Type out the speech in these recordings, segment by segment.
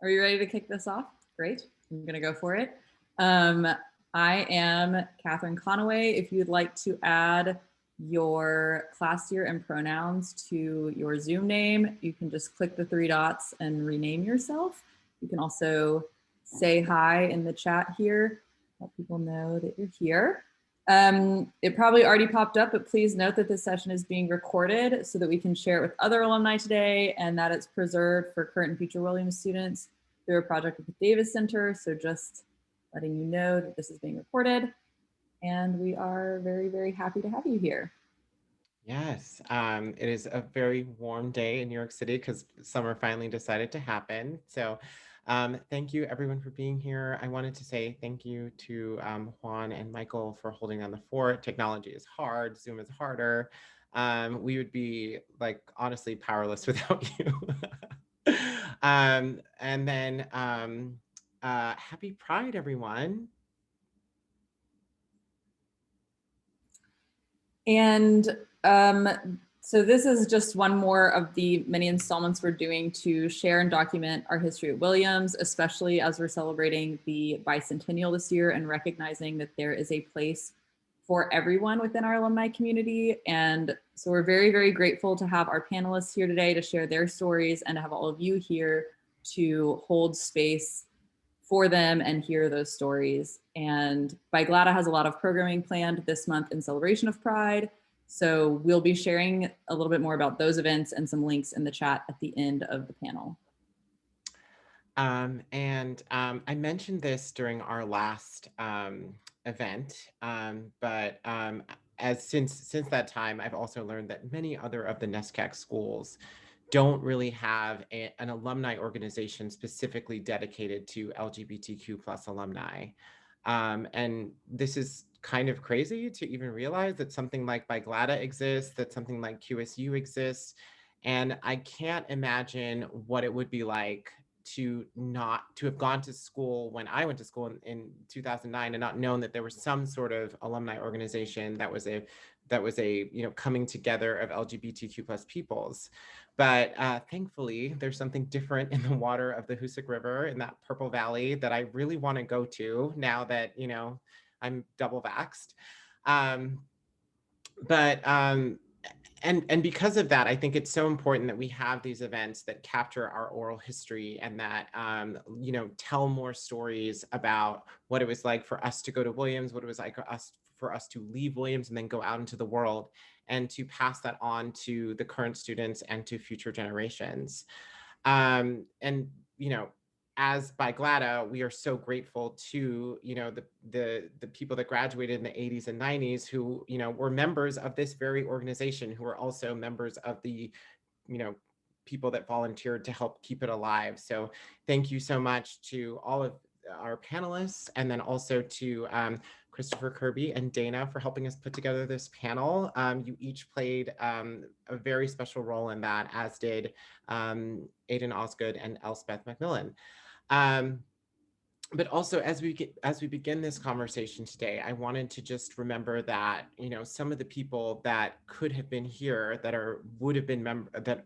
Are you ready to kick this off? Great. I'm going to go for it. I am Catherine Conaway. If you'd like to add your class year and pronouns to your Zoom name, you can just click the three dots and rename yourself. You can also say hi in the chat here, let people know that you're here. It probably already popped up, but please note that this session is being recorded so that we can share it with other alumni today and that it's preserved for current and future Williams students through a project with the Davis Center. So just letting you know that this is being recorded, and we are very, very happy to have you here. Yes, it is a very warm day in New York City because summer finally decided to happen. So thank you everyone for being here. I wanted to say thank you to Juan and Michael for holding down the fort. Technology is hard, Zoom is harder. We would be like honestly powerless without you. And then happy Pride, everyone. And so this is just one more of the many installments we're doing to share and document our history at Williams, especially as we're celebrating the bicentennial this year and recognizing that there is a place for everyone within our alumni community. And so we're very, very grateful to have our panelists here today to share their stories and to have all of you here to hold space for them and hear those stories. And BiGLATA has a lot of programming planned this month in celebration of Pride. So we'll be sharing a little bit more about those events and some links in the chat at the end of the panel. I mentioned this during our last event, but since that time, I've also learned that many other of the NESCAC schools don't really have an alumni organization specifically dedicated to LGBTQ plus alumni. And this is kind of crazy to even realize that something like BiGLATA exists, that something like QSU exists. And I can't imagine what it would be like to have gone to school when I went to school in 2009 and not known that there was some sort of alumni organization that was a coming together of LGBTQ plus peoples. But thankfully, there's something different in the water of the Hoosick River in that Purple Valley that I really want to go to now that, I'm double vaxxed. And because of that, I think it's so important that we have these events that capture our oral history and that, tell more stories about what it was like for us to go to Williams, what it was like for us to leave Williams and then go out into the world and to pass that on to the current students and to future generations. As BiGLATA, we are so grateful to, the people that graduated in the 80s and 90s who, were members of this very organization, who are also members of the, people that volunteered to help keep it alive. So thank you so much to all of our panelists, and then also to Christopher Kerby and Dena for helping us put together this panel. You each played a very special role in that, as did Aiden Osgood and Elspeth McMillan. But also, as we begin this conversation today, I wanted to just remember that, some of the people that could have been here that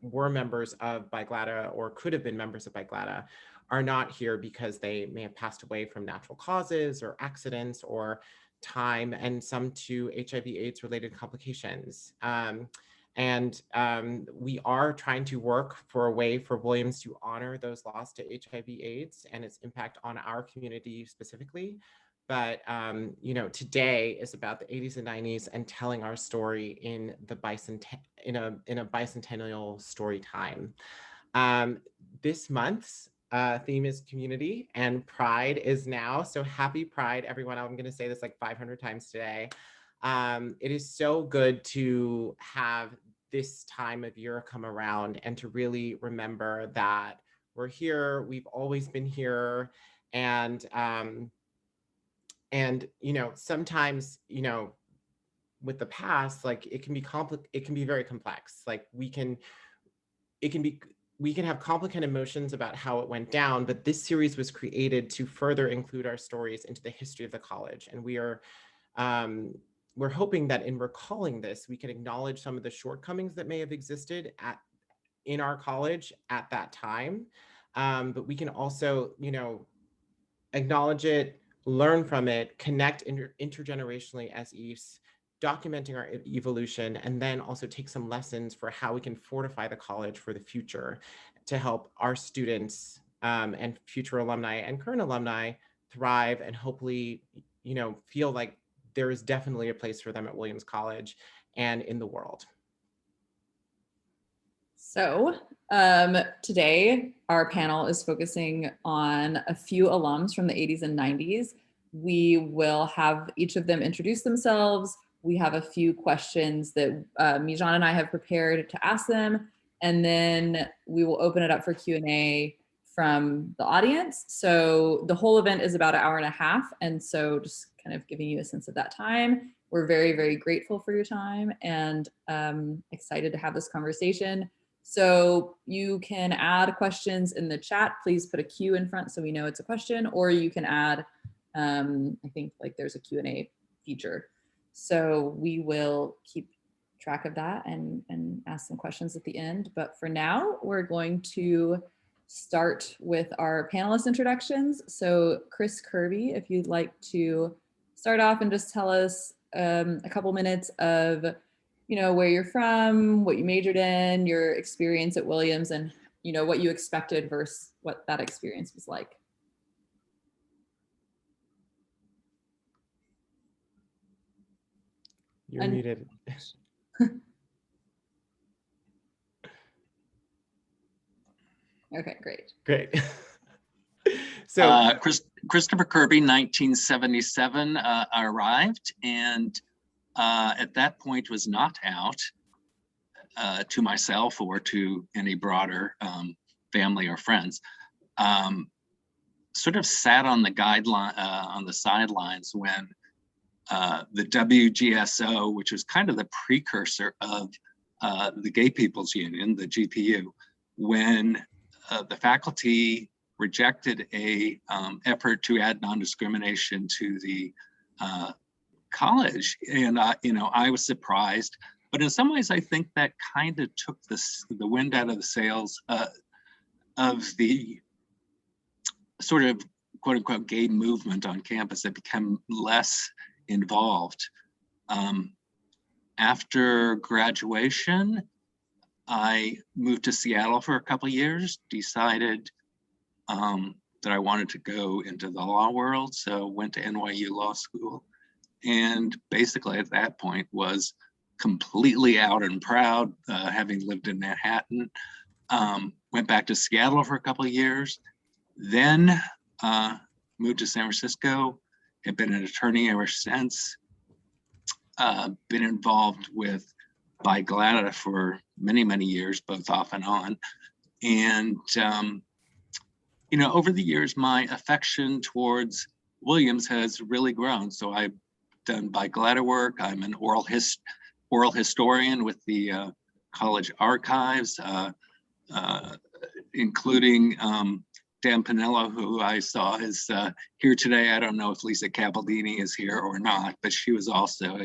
were members of BiGLATA or could have been members of BiGLATA are not here because they may have passed away from natural causes or accidents or time, and some to HIV/AIDS related complications. We are trying to work for a way for Williams to honor those lost to HIV/AIDS and its impact on our community specifically. But, today is about the 80s and 90s and telling our story in a bicentennial story time. This month's theme is community, and Pride is now. So happy Pride, everyone. I'm going to say this like 500 times today. It is so good to have this time of year come around and to really remember that we're here, we've always been here, and sometimes, with the past, like it can be very complex. Like we can have complicated emotions about how it went down, but this series was created to further include our stories into the history of the college. And we're hoping that in recalling this, we can acknowledge some of the shortcomings that may have existed in our college at that time, but we can also, acknowledge it, learn from it, connect intergenerationally as EIFs, documenting our evolution, and then also take some lessons for how we can fortify the college for the future to help our students and future alumni and current alumni thrive and hopefully, feel like there is definitely a place for them at Williams College and in the world. So today our panel is focusing on a few alums from the 80s and 90s. We will have each of them introduce themselves. We have a few questions that Mijan and I have prepared to ask them, and then we will open it up for Q&A from the audience. So the whole event is about an hour and a half, and so just kind of giving you a sense of that time. We're very, very grateful for your time and excited to have this conversation. So you can add questions in the chat. Please put a Q in front so we know it's a question, or you can add, I think like there's a Q&A feature. So we will keep track of that and ask some questions at the end. But for now, we're going to start with our panelist introductions. So Chris Kirby, if you'd like to start off and just tell us a couple minutes of where you're from, what you majored in, your experience at Williams, and what you expected versus what that experience was like. You're muted. Okay, great. Great. So Christopher Kerby, 1977, arrived, and at that point was not out to myself or to any broader family or friends. Sort of sat on the on the sidelines when the WGSO, which was kind of the precursor of the Gay People's Union, the GPU, when the faculty rejected a effort to add non-discrimination to the college, and I was surprised. But in some ways, I think that kind of took the wind out of the sails of the sort of quote unquote gay movement on campus that became less involved. After graduation, I moved to Seattle for a couple of years, decided that I wanted to go into the law world, so went to NYU Law School, and basically at that point was completely out and proud, having lived in Manhattan. Went back to Seattle for a couple of years, then moved to San Francisco, have been an attorney ever since, been involved with BiGLATA for many, many years, both off and on. And, over the years, my affection towards Williams has really grown. So I've done BiGLATA work. I'm an oral historian with the college archives, including Dan Pinello, who I saw is here today. I don't know if Lisa Capaldini is here or not, but she was also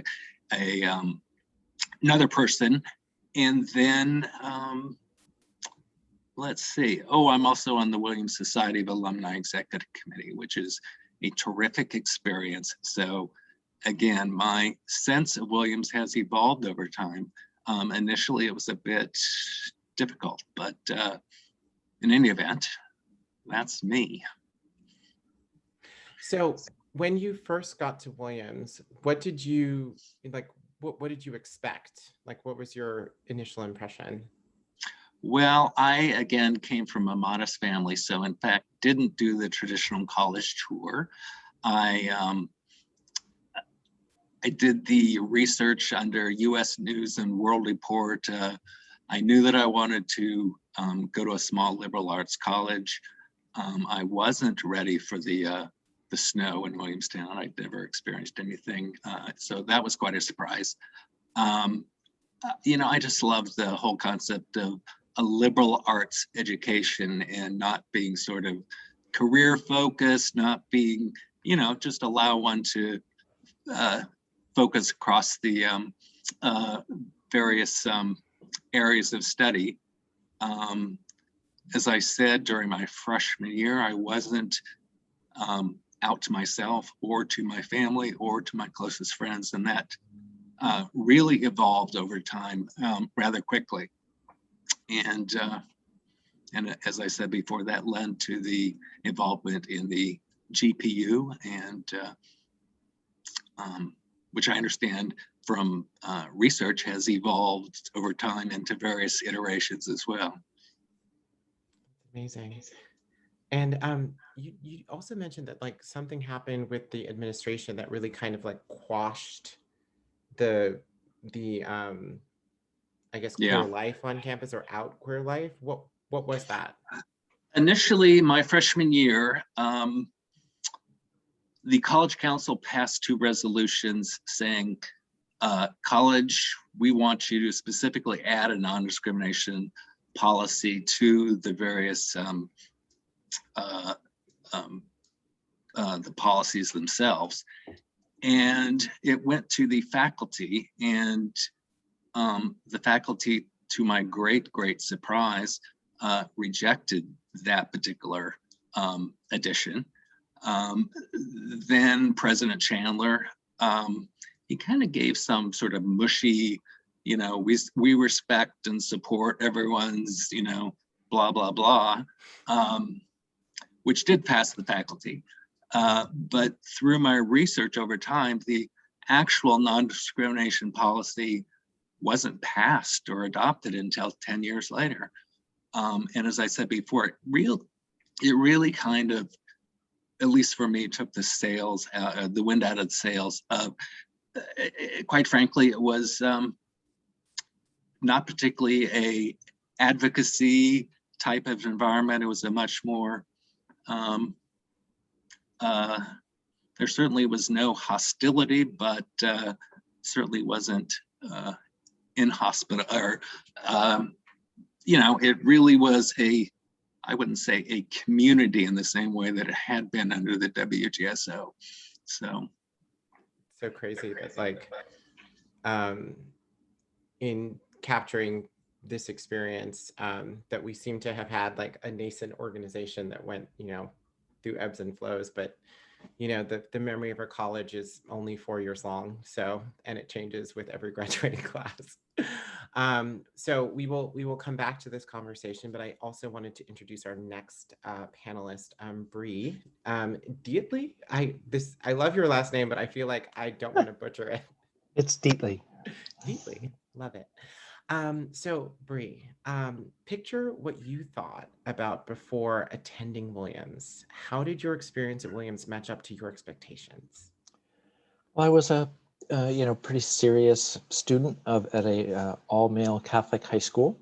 another person. And then let's see. Oh, I'm also on the Williams Society of Alumni Executive Committee, which is a terrific experience. So again, my sense of Williams has evolved over time. Initially, it was a bit difficult, but in any event, that's me. So when you first got to Williams, what did you like? What did you expect? Like, what was your initial impression? Well, I, again, came from a modest family, so in fact, didn't do the traditional college tour. I did the research under US News and World Report. I knew that I wanted to go to a small liberal arts college. I wasn't ready for the snow in Williamstown. I'd never experienced anything, so that was quite a surprise. I just loved the whole concept of a liberal arts education and not being sort of career focused, not being, just allow one to focus across the various areas of study. as I said, during my freshman year, I wasn't out to myself or to my family or to my closest friends. And that really evolved over time rather quickly. And as I said before, that led to the involvement in the GPU, and which I understand from research has evolved over time into various iterations as well. Amazing. And you also mentioned that like something happened with the administration that really kind of like quashed the I guess queer life on campus, or out queer life. What was that? Initially, my freshman year, the college council passed 2 resolutions saying, college, we want you to specifically add a non-discrimination policy to the various the policies themselves. And it went to the faculty, and the faculty, to my great surprise, rejected that particular addition. Then President Chandler, he kind of gave some sort of mushy, you know, we respect and support everyone's, you know, blah, blah, blah, which did pass the faculty. But through my research over time, the actual non-discrimination policy wasn't passed or adopted until 10 years later. And as I said before, it really kind of, at least for me, took the wind out of the sails. Quite frankly, it was not particularly a advocacy type of environment. It was a much more, there certainly was no hostility, but certainly wasn't inhospitable, or, you know, it really was I wouldn't say a community in the same way that it had been under the WGSO. So crazy that like in capturing this experience that we seem to have had like a nascent organization that went, you know, through ebbs and flows, but you know, the memory of our college is only 4 years long. So, and it changes with every graduating class. So we will come back to this conversation, but I also wanted to introduce our next panelist, Bree Dietly. I love your last name, but I feel like I don't want to butcher it. It's Dietly. Dietly, love it. So Bree, picture what you thought about before attending Williams. How did your experience at Williams match up to your expectations? Well, I was a pretty serious student at a all-male Catholic high school,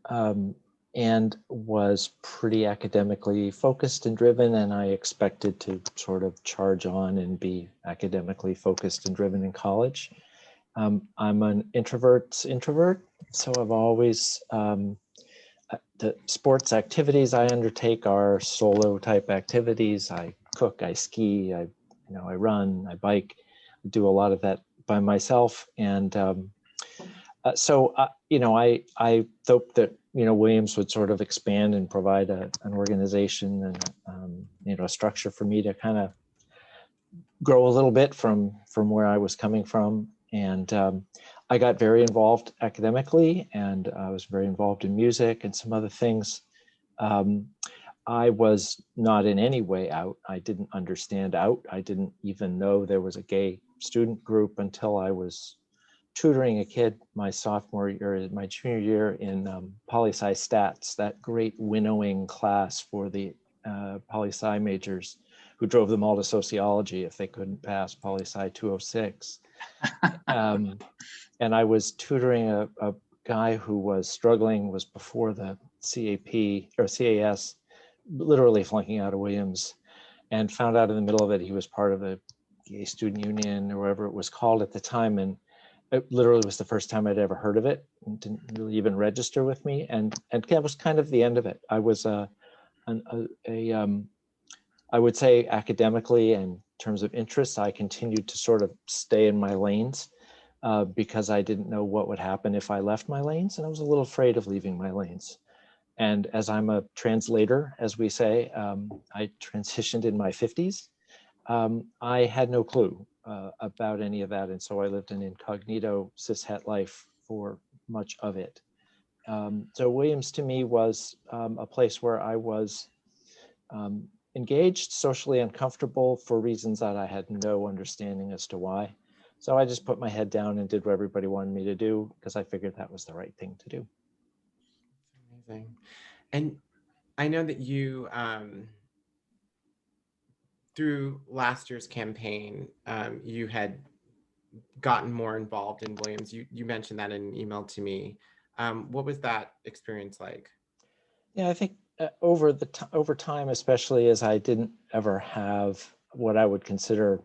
and was pretty academically focused and driven, and I expected to sort of charge on and be academically focused and driven in college. I'm an introvert's introvert, so I've always, the sports activities I undertake are solo type activities. I cook, I ski, I run, I bike, I do a lot of that by myself. And so I hope that, Williams would sort of expand and provide an organization and, a structure for me to kind of grow a little bit from where I was coming from. And I got very involved academically, and I was very involved in music and some other things. I was not in any way out. I didn't understand out. I didn't even know there was a gay student group until I was tutoring a kid my junior year in poli-sci stats, that great winnowing class for the poli-sci majors who drove them all to sociology if they couldn't pass poli-sci 206. And I was tutoring a guy who was struggling, was before the CAP or CAS, literally flunking out of Williams, and found out in the middle of it he was part of a gay student union or whatever it was called at the time. And it literally was the first time I'd ever heard of it. It didn't really even register with me. And that was kind of the end of it. I was I would say academically and in terms of interests, I continued to sort of stay in my lanes because I didn't know what would happen if I left my lanes. And I was a little afraid of leaving my lanes. And as I'm a translator, as we say, I transitioned in my 50s. I had no clue about any of that. And so I lived an incognito cishet life for much of it. So Williams to me was a place where I was engaged, socially uncomfortable for reasons that I had no understanding as to why. So I just put my head down and did what everybody wanted me to do because I figured that was the right thing to do. Amazing. And I know that you, through last year's campaign, you had gotten more involved in Williams. You mentioned that in an email to me. What was that experience like? Yeah, I think over time, especially as I didn't ever have what I would consider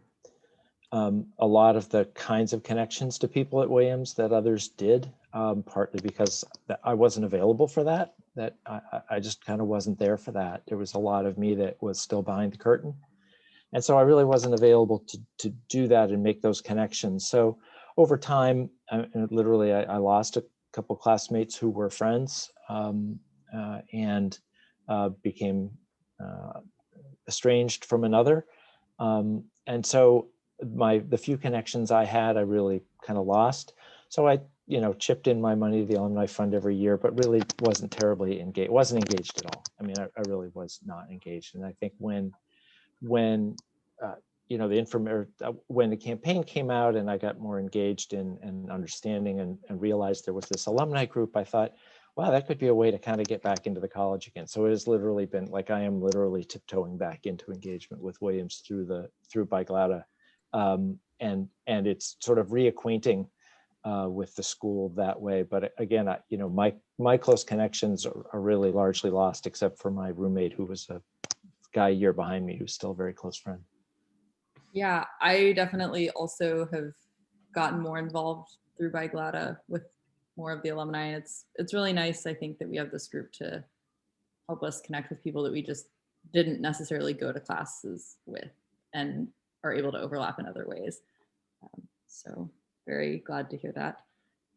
a lot of the kinds of connections to people at Williams that others did, partly because I wasn't available for that I just kind of wasn't there for that. There was a lot of me that was still behind the curtain. And so I really wasn't available to do that and make those connections. So over time, literally, I lost a couple classmates who were friends and became estranged from another. And so the few connections I had, I really kind of lost. So I, chipped in my money to the Alumni Fund every year, but really wasn't terribly engaged, wasn't engaged at all. I mean, I really was not engaged. And I think when when the campaign came out and I got more engaged in understanding and realized there was this alumni group, I thought, wow, that could be a way to kind of get back into the college again. So it has literally been like, I am literally tiptoeing back into engagement with Williams through BiGLATA. And it's sort of reacquainting with the school that way. But again, my close connections are really largely lost, except for my roommate, who was a guy a year behind me, who's still a very close friend. Yeah, I definitely also have gotten more involved through BiGLATA with more of the alumni. And it's really nice, I think, that we have this group to help us connect with people that we just didn't necessarily go to classes with and are able to overlap in other ways. So very glad to hear that.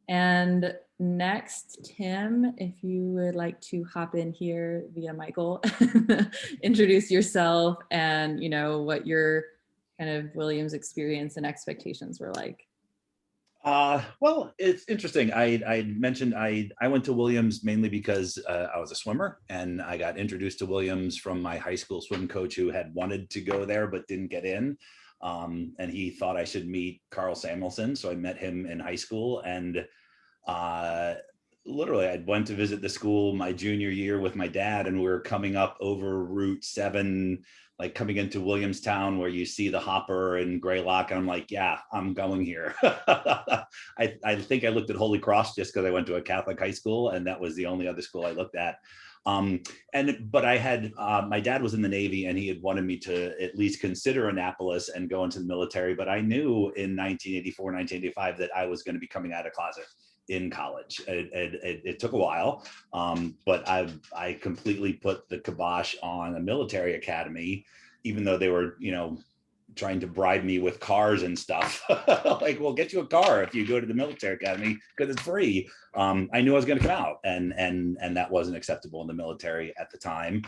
And next, Tim, if you would like to hop in here via Michael, introduce yourself and, what your kind of Williams experience and expectations were like. Well, it's interesting. I mentioned I went to Williams mainly because I was a swimmer, and I got introduced to Williams from my high school swim coach who had wanted to go there but didn't get in. And he thought I should meet Carl Samuelson. So I met him in high school, and literally I went to visit the school my junior year with my dad, and we were coming up over Route 7, like coming into Williamstown where you see the Hopper and Greylock. And I'm like, yeah, I'm going here. I think I looked at Holy Cross just because I went to a Catholic high school, and that was the only other school I looked at. But I had, my dad was in the Navy, and he had wanted me to at least consider Annapolis and go into the military. But I knew in 1984, 1985 that I was going to be coming out of closet in college. It took a while, but I completely put the kibosh on a military academy, even though they were, trying to bribe me with cars and stuff. Like, we'll get you a car if you go to the military academy because it's free. I knew I was going to come out, and that wasn't acceptable in the military at the time.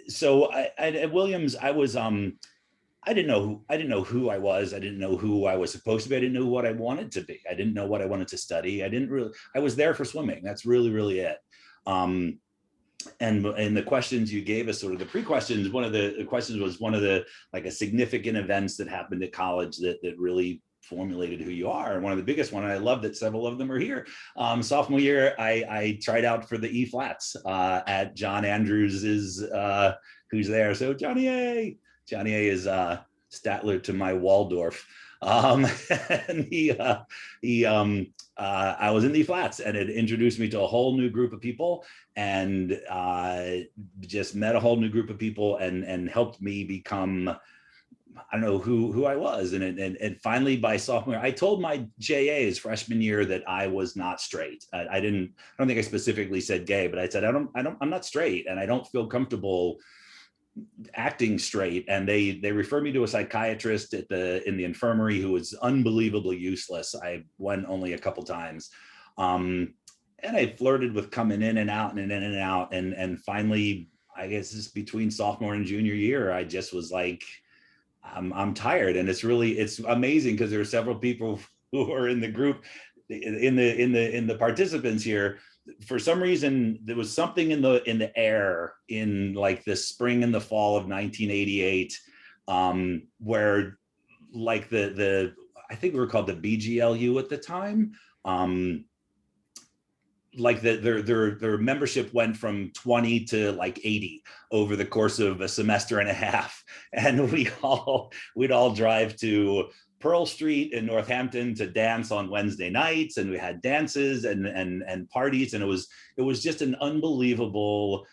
So at Williams, I was I didn't know who I was. I didn't know who I was supposed to be. I didn't know what I wanted to be. I didn't know what I wanted to study. I was there for swimming. That's really it. And the questions you gave us, sort of the pre-questions, one of the questions was one of the like a significant events that happened at college that really formulated who you are. And one of the biggest one, and I love that several of them are here. Sophomore year, I tried out for the E flats at John Andrews's, who's there. So Johnny A is Statler to my Waldorf. And I was in the flats, and it introduced me to a whole new group of people, and just met a whole new group of people, and helped me become, I don't know who I was. And finally by sophomore year, I told my JAs freshman year that I was not straight. I don't think I specifically said gay, but I said, I'm not straight, and I don't feel comfortable acting straight. And they referred me to a psychiatrist in the infirmary who was unbelievably useless. I went only a couple times. and I flirted with coming in and out and in and out. And finally, I guess it's between sophomore and junior year, I just was like, I'm tired. And it's amazing because there are several people who are in the group, in the participants here. For some reason, there was something in the air in like the spring and the fall of 1988, where like the I think we were called the BGLU at the time. Like their membership went from 20 to like 80 over the course of a semester and a half, and we'd all drive to Pearl Street in Northampton to dance on Wednesday nights, and we had dances and parties, and it was just an unbelievable.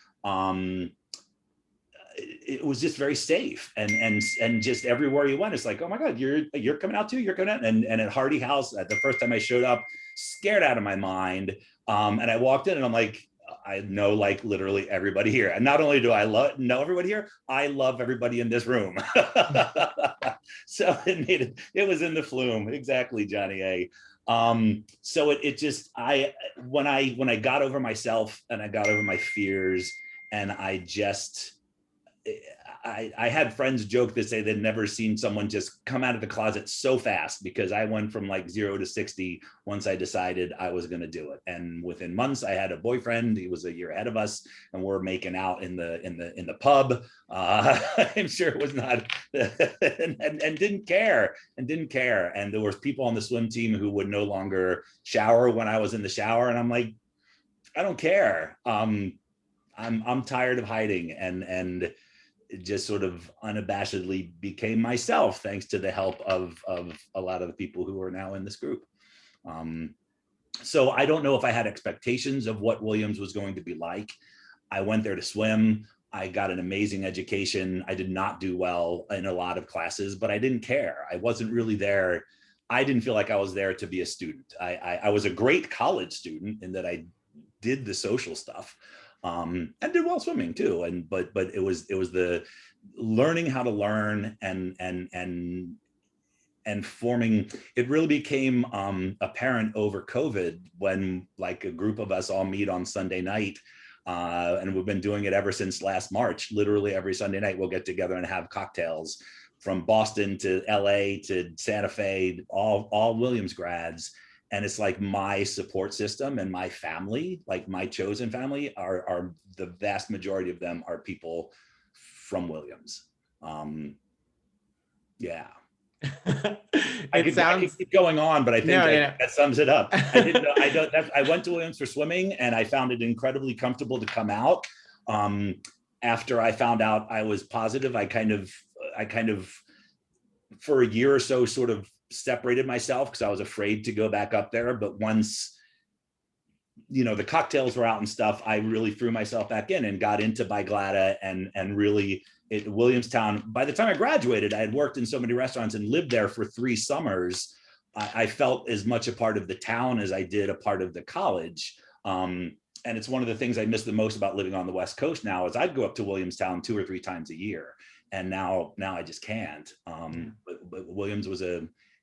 It was just very safe, and just everywhere you went, it's like, oh my God, you're coming out too, you're coming out, and at Hardy House, the first time I showed up, scared out of my mind, and I walked in and I'm like, I know like literally everybody here, and not only do I know everybody here, I love everybody in this room. So it was in the flume, exactly, Johnny A. So it just when I got over myself and I got over my fears, and I had friends joke that say they'd never seen someone just come out of the closet so fast, because I went from like 0 to 60 once I decided I was going to do it. And within months, I had a boyfriend. He was a year ahead of us, and we're making out in the pub. I'm sure it was not, and didn't care. And there was people on the swim team who would no longer shower when I was in the shower, and I'm like, I don't care. I'm tired of hiding, and just sort of unabashedly became myself, thanks to the help of a lot of the people who are now in this group. So I don't know if I had expectations of what Williams was going to be like. I went there to swim. I got an amazing education. I did not do well in a lot of classes, but I didn't care. I wasn't really there. I didn't feel like I was there to be a student. I was a great college student in that I did the social stuff. And did well swimming too, but it was the learning how to learn and forming. It really became apparent over COVID when like a group of us all meet on Sunday night, and we've been doing it ever since last March. Literally every Sunday night we'll get together and have cocktails, from Boston to LA to Santa Fe, all Williams grads. And it's like my support system and my family, like my chosen family, are the vast majority of them are people from Williams. Yeah. I could keep going on, but I think that sums it up. I went to Williams for swimming, and I found it incredibly comfortable to come out. After I found out I was positive, I kind of for a year or so sort of separated myself because I was afraid to go back up there. But once, the cocktails were out and stuff, I really threw myself back in and got into BiGLATA and really Williamstown. By the time I graduated, I had worked in so many restaurants and lived there for 3 summers. I felt as much a part of the town as I did a part of the college. And it's one of the things I miss the most about living on the West Coast now is I'd go up to Williamstown 2 or 3 times a year. And now I just can't. But Williams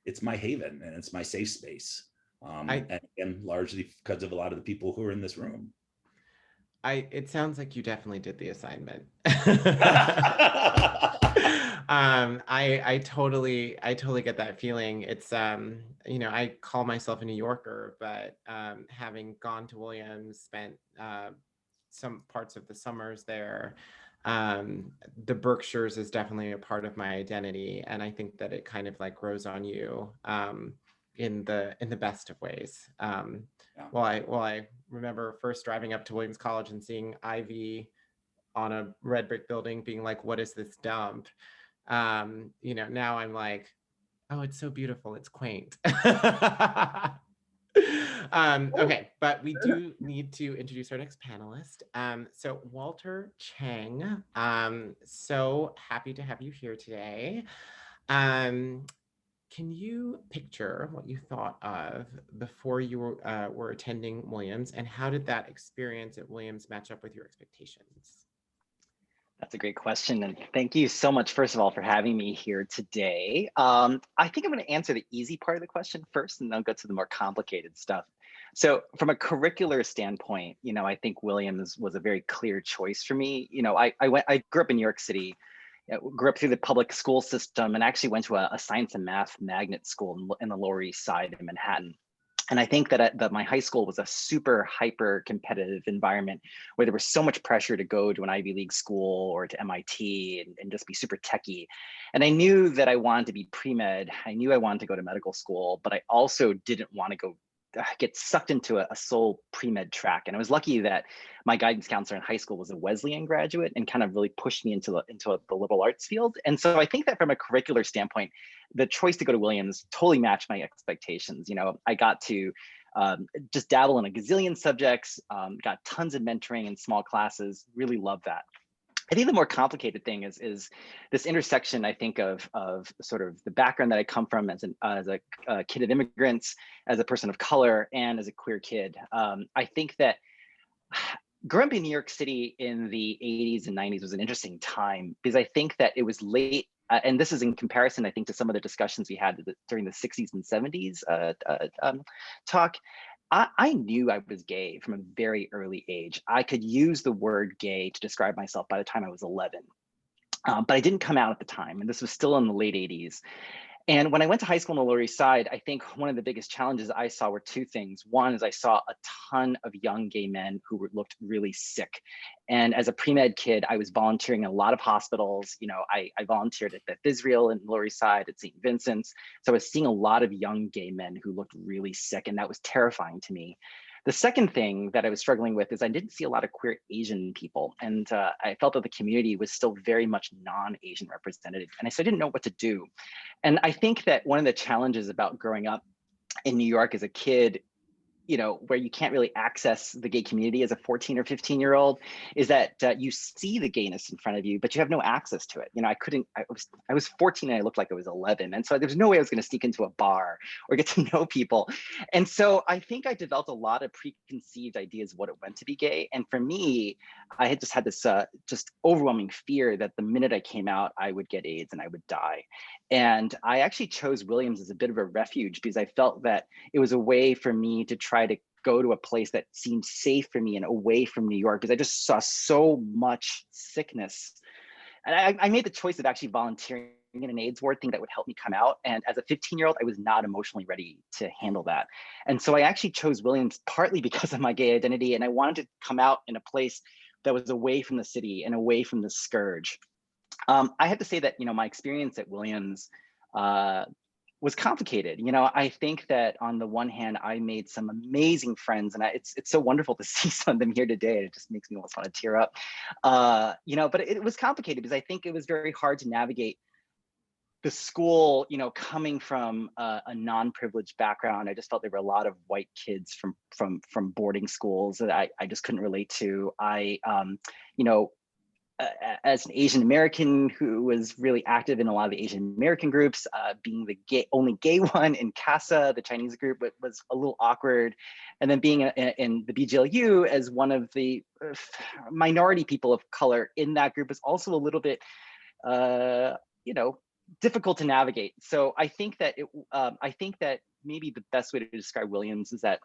it's my haven and it's my safe space. And largely because of a lot of the people who are in this room. It sounds like you definitely did the assignment. I totally get that feeling. It's I call myself a New Yorker, but having gone to Williams, spent some parts of the summers there, the Berkshires is definitely a part of my identity, and I think that it kind of like grows on you in the best of ways. Well, I remember first driving up to Williams College and seeing Ivy on a red brick building, being like, "What is this dump?" Now I'm like, "Oh, it's so beautiful. It's quaint." Okay, but we do need to introduce our next panelist. So Walter Cheng, so happy to have you here today. Can you picture what you thought of before you were attending Williams, and how did that experience at Williams match up with your expectations? That's a great question. And thank you so much, first of all, for having me here today. I think I'm going to answer the easy part of the question first, and then I'll go to the more complicated stuff. So from a curricular standpoint, I think Williams was a very clear choice for me. I grew up in New York City, grew up through the public school system, and actually went to a science and math magnet school in the Lower East Side in Manhattan. And I think that my high school was a super hyper competitive environment where there was so much pressure to go to an Ivy League school or to MIT and just be super techie. And I knew that I wanted to be pre-med. I knew I wanted to go to medical school, but I also didn't want to go get sucked into a sole pre-med track. And I was lucky that my guidance counselor in high school was a Wesleyan graduate and kind of really pushed me into the liberal arts field. And so I think that from a curricular standpoint, the choice to go to Williams totally matched my expectations. I got to just dabble in a gazillion subjects, got tons of mentoring in small classes, really loved that. I think the more complicated thing is this intersection, I think, of sort of the background that I come from as a kid of immigrants, as a person of color, and as a queer kid. I think that growing up in New York City in the 80s and 90s was an interesting time because I think that it was late, and this is in comparison, I think, to some of the discussions we had during the 60s and 70s talk. I knew I was gay from a very early age. I could use the word gay to describe myself by the time I was 11, but I didn't come out at the time. And this was still in the late 80s. And when I went to high school on the Lower East Side, I think one of the biggest challenges I saw were two things. One is I saw a ton of young gay men who looked really sick. And as a pre-med kid, I was volunteering in a lot of hospitals. I volunteered at Beth Israel in the Lower East Side, at St. Vincent's. So I was seeing a lot of young gay men who looked really sick, and that was terrifying to me. The second thing that I was struggling with is I didn't see a lot of queer Asian people. And I felt that the community was still very much non-Asian represented. And so I didn't know what to do. And I think that one of the challenges about growing up in New York as a kid, where you can't really access the gay community as a 14 or 15-year-old, is that you see the gayness in front of you, but you have no access to it. I was 14 and I looked like I was 11. And so there's no way I was going to sneak into a bar or get to know people. And so I think I developed a lot of preconceived ideas of what it meant to be gay. And for me, I had just had this just overwhelming fear that the minute I came out, I would get AIDS and I would die. And I actually chose Williams as a bit of a refuge because I felt that it was a way for me to try to go to a place that seemed safe for me and away from New York, because I just saw so much sickness. And I made the choice of actually volunteering in an AIDS ward thing that would help me come out. And as a 15-year-old, I was not emotionally ready to handle that. And so I actually chose Williams partly because of my gay identity. And I wanted to come out in a place that was away from the city and away from the scourge. I have to say that, my experience at Williams was complicated. I think that on the one hand, I made some amazing friends, and it's so wonderful to see some of them here today. It just makes me almost want to tear up. But it was complicated because I think it was very hard to navigate the school, coming from a non-privileged background. I just felt there were a lot of white kids from boarding schools that I just couldn't relate to. As an Asian American who was really active in a lot of the Asian American groups, being the only gay one in CASA, the Chinese group, was a little awkward. And then being in the BiGLU as one of the minority people of color in that group is also a little bit, difficult to navigate. So I think that maybe the best way to describe Williams is that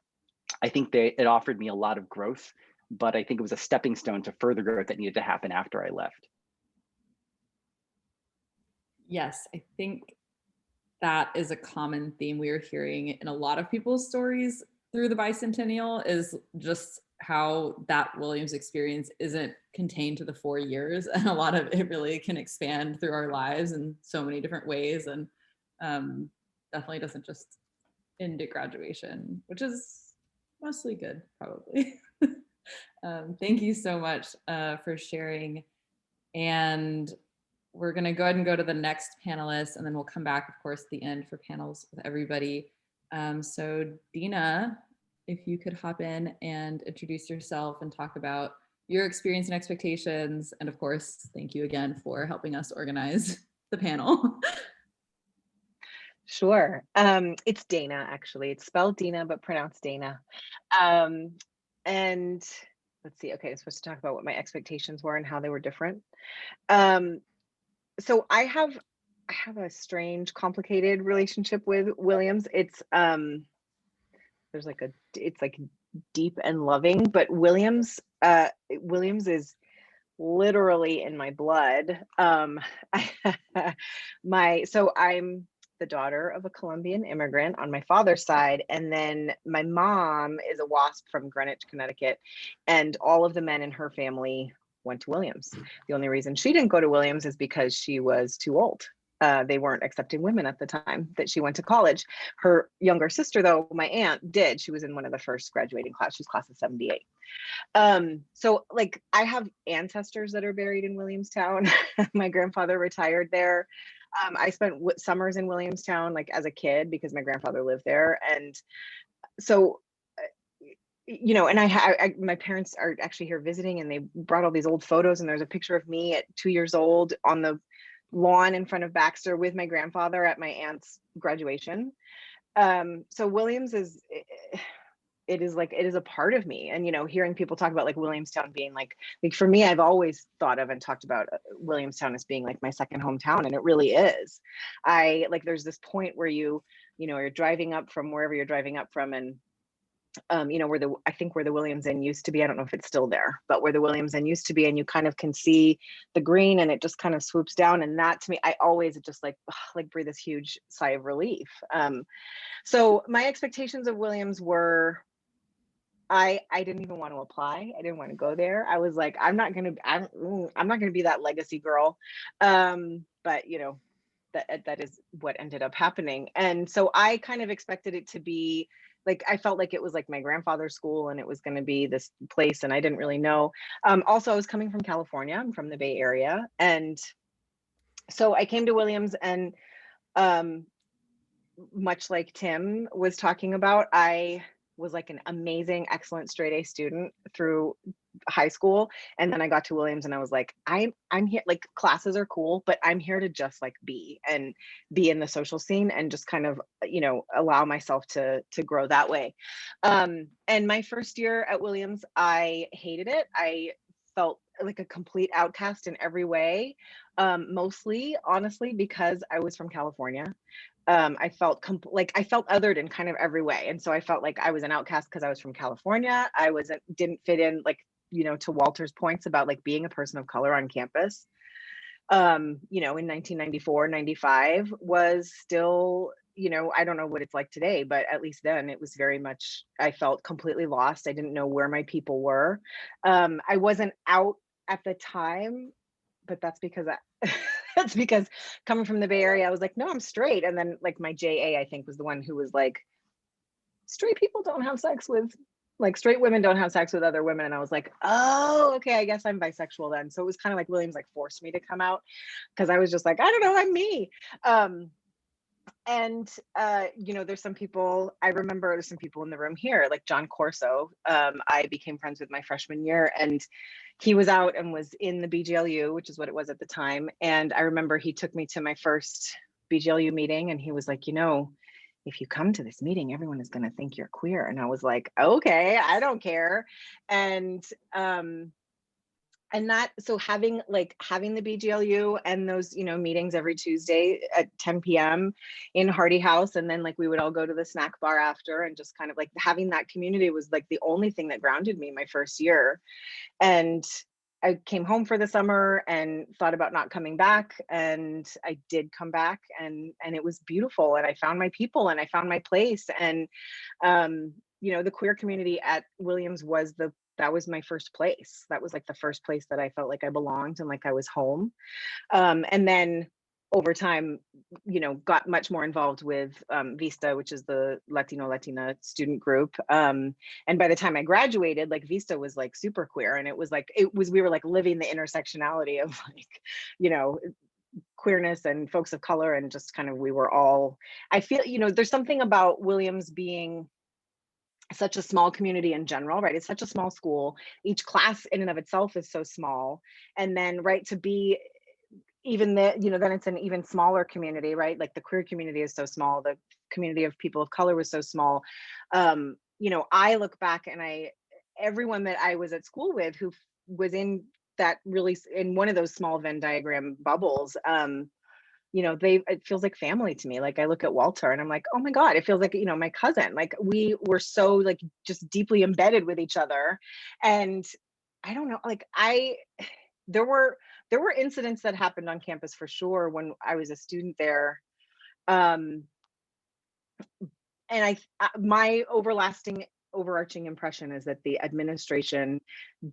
I think it offered me a lot of growth, but I think it was a stepping stone to further growth that needed to happen after I left. Yes, I think that is a common theme we are hearing in a lot of people's stories through the bicentennial, is just how that Williams experience isn't contained to the 4 years, and a lot of it really can expand through our lives in so many different ways, and definitely doesn't just end at graduation, which is mostly good, probably. Thank you so much for sharing. And we're going to go ahead and go to the next panelist, and then we'll come back, of course, at the end for panels with everybody. So Dena, if you could hop in and introduce yourself and talk about your experience and expectations. And of course, thank you again for helping us organize the panel. Sure. It's Dena, actually. It's spelled Dena, but pronounced Dana. And let's see. Okay, I'm supposed to talk about what my expectations were and how they were different. So I have a strange, complicated relationship with Williams. It's there's like it's like deep and loving, but Williams is literally in my blood. So I'm the daughter of a Colombian immigrant on my father's side, and then my mom is a WASP from Greenwich, Connecticut, and all of the men in her family went to Williams. The only reason she didn't go to Williams is because she was too old. They weren't accepting women at the time that she went to college. Her younger sister, though, my aunt, did. She was in one of the first graduating class. She's class of 78. So like I have ancestors that are buried in Williamstown. My grandfather retired there. I spent summers in Williamstown like as a kid because my grandfather lived there. And so you know, and my parents are actually here visiting, and they brought all these old photos, and there's a picture of me at 2 years old on the lawn in front of Baxter with my grandfather at my aunt's graduation. So Williams is, it is a part of me. And, you know, hearing people talk about like Williamstown being like for me, I've always thought of and talked about Williamstown as being like my second hometown, and it really is. There's this point where you're driving up from wherever you're driving up from, and you know, where the Williams Inn used to be. I don't know if it's still there, but where the Williams Inn used to be, and you kind of can see the green, and it just kind of swoops down. And that to me, I always just like breathe this huge sigh of relief. So my expectations of Williams were, I didn't even want to apply. I didn't want to go there. I was like, I'm not gonna be that legacy girl. But you know, that is what ended up happening. And so I kind of expected it to be like, I felt like it was like my grandfather's school, and it was going to be this place, and I didn't really know. Also, I was coming from California. I'm from the Bay Area. And so I came to Williams, and much like Tim was talking about, I was like an amazing, excellent straight A student through high school. And then I got to Williams, and I was like, I'm here, like classes are cool, but I'm here to just like be in the social scene, and just kind of, you know, allow myself to grow that way. And my first year at Williams, I hated it. I felt like a complete outcast in every way, mostly honestly because I was from California. I felt I felt othered in kind of every way. And so I felt like I was an outcast because I was from California. Didn't fit in, like, you know, to Walter's points about like being a person of color on campus. You know, in 1994, 95 was still, you know, I don't know what it's like today, but at least then it was very much, I felt completely lost. I didn't know where my people were. I wasn't out at the time, but that's because that's because coming from the Bay Area, I was like, no, I'm straight. And then like my JA, I think, was the one who was like, straight people don't have sex with, like straight women don't have sex with other women. And I was like, oh, okay, I guess I'm bisexual then. So it was kind of like Williams like forced me to come out, because I was just like, I don't know, I'm me. You know, there's some people, I remember there's some people in the room here, like John Corso. I became friends with my freshman year, and he was out and was in the BGLU, which is what it was at the time. And I remember he took me to my first BGLU meeting, and he was like, you know, if you come to this meeting, everyone is going to think you're queer. And I was like, okay, I don't care. And that, so having the BGLU and those, you know, meetings every Tuesday at 10 p.m. in Hardy House, and then like we would all go to the snack bar after, and just kind of like having that community was like the only thing that grounded me my first year. And I came home for the summer and thought about not coming back, and I did come back, and it was beautiful, and I found my people, and I found my place. And you know, the queer community at Williams that was my first place. That was like the first place that I felt like I belonged and like I was home. And then over time, you know, got much more involved with Vista, which is the Latina student group. And by the time I graduated, like Vista was like super queer. And we were like living the intersectionality of like, you know, queerness and folks of color, and just kind of, we were all, I feel, you know, there's something about Williams being such a small community in general, right? It's such a small school. Each class in and of itself is so small. And then, right, to be even you know, then it's an even smaller community, right? Like the queer community is so small. The community of people of color was so small. You know, I look back, and everyone that I was at school with who was in that really, in one of those small Venn diagram bubbles, it feels like family to me. Like I look at Walter and I'm like, oh my God, it feels like, my cousin. Like we were so like just deeply embedded with each other. And I don't know, like there were incidents that happened on campus for sure when I was a student there. And my overarching impression is that the administration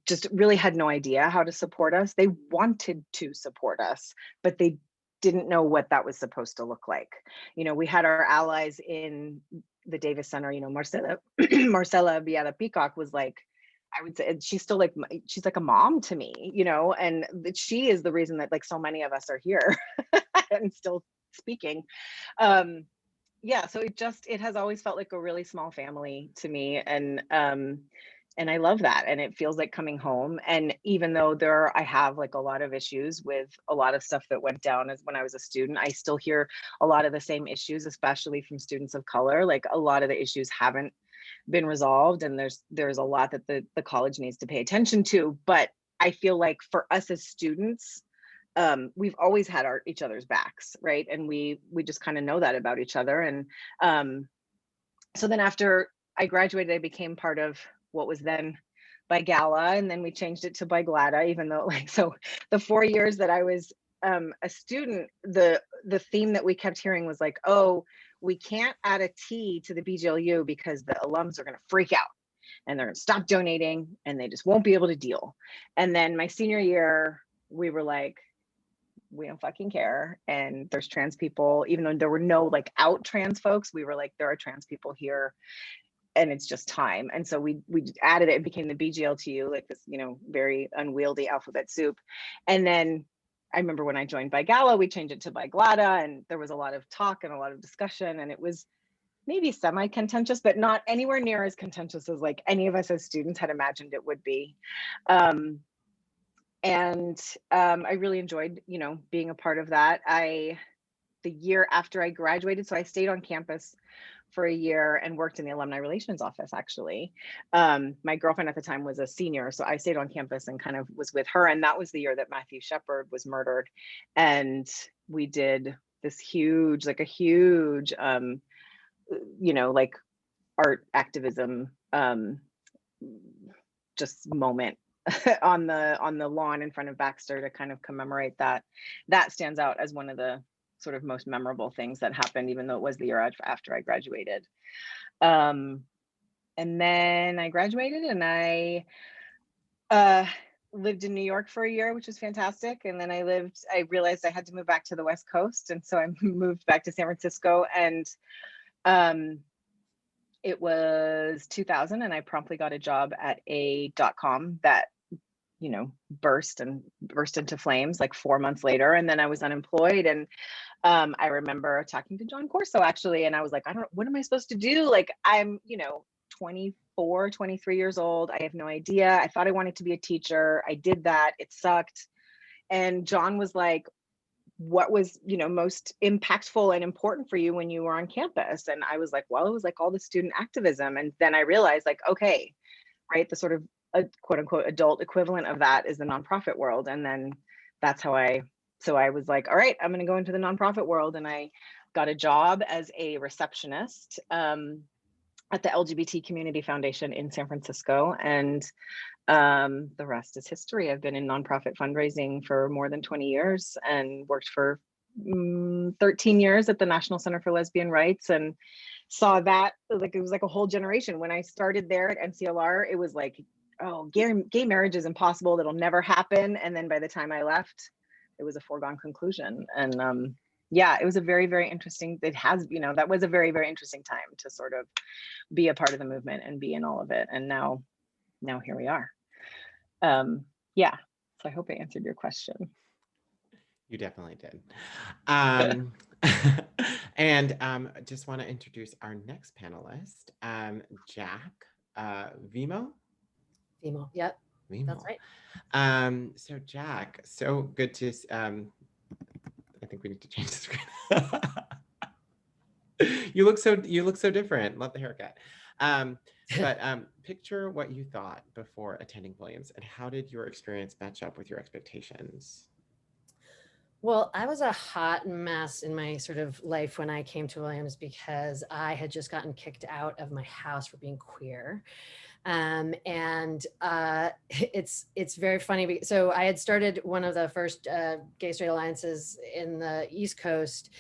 just really had no idea how to support us. They wanted to support us, but they didn't know what that was supposed to look like. We had our allies in the Davis Center, Marcela Viada Peacock was like, I would say she's still like, she's like a mom to me, and she is the reason that like so many of us are here and still speaking. Yeah, so it has always felt like a really small family to me, and I love that, and it feels like coming home. And even though I have like a lot of issues with a lot of stuff that went down as when I was a student, I still hear a lot of the same issues, especially from students of color. Like a lot of the issues haven't been resolved, and there's a lot that the college needs to pay attention to. But I feel like for us as students, we've always had each other's backs, right? And we just kind of know that about each other. And so then after I graduated, I became part of what was then BiGLATA, and then we changed it to BiGLATA, even though so the 4 years that I was a student, the theme that we kept hearing was like, oh, we can't add a T to the BGLU because the alums are going to freak out and they're going to stop donating and they just won't be able to deal. And then my senior year, we were like, we don't fucking care. And there's trans people, even though there were no like out trans folks, we were like, there are trans people here and it's just time. And so we added it, became the BGLTU, like this, very unwieldy alphabet soup. And then I remember when I joined BiGLATA, we changed it to BiGLATA, and there was a lot of talk and a lot of discussion, and it was maybe semi-contentious, but not anywhere near as contentious as like any of us as students had imagined it would be. And I really enjoyed, being a part of that. The year after I graduated, so I stayed on campus for a year and worked in the alumni relations office, actually. My girlfriend at the time was a senior, so I stayed on campus and kind of was with her. And that was the year that Matthew Shepard was murdered. And we did this huge, like art activism just moment on the lawn in front of Baxter to kind of commemorate that. That stands out as one of the sort of most memorable things that happened, even though it was the year after I graduated. And then I graduated and I lived in New York for a year, which was fantastic. And then I realized I had to move back to the West Coast. And so I moved back to San Francisco, and it was 2000, and I promptly got a job at a .com that burst into flames like 4 months later. And then I was unemployed. And I remember talking to John Corso actually, and I was like, what am I supposed to do? Like, I'm 24, 23 years old. I have no idea. I thought I wanted to be a teacher. I did that. It sucked. And John was like, what was most impactful and important for you when you were on campus? And I was like, well, it was like all the student activism. And then I realized, like, okay, right, the sort of a quote unquote adult equivalent of that is the nonprofit world. And then that's how I was like, all right, I'm going to go into the nonprofit world. And I got a job as a receptionist at the LGBT Community Foundation in San Francisco. And the rest is history. I've been in nonprofit fundraising for more than 20 years and worked for 13 years at the National Center for Lesbian Rights, and saw that like it was like a whole generation. When I started there at NCLR, it was like, oh, gay marriage is impossible, that'll never happen. And then by the time I left, it was a foregone conclusion. And yeah, it was a very, very interesting, that was a very, very interesting time to sort of be a part of the movement and be in all of it. And now here we are. Yeah, so I hope I answered your question. You definitely did. And just want to introduce our next panelist, Jack Vimo. Vimo, yep, Vimo. that's right. So Jack, so good to, I think we need to change the screen. You look so different. Love the haircut. But picture what you thought before attending Williams, and how did your experience match up with your expectations? Well, I was a hot mess in my sort of life when I came to Williams because I had just gotten kicked out of my house for being queer. And it's very funny. So I had started one of the first gay straight alliances in the East Coast,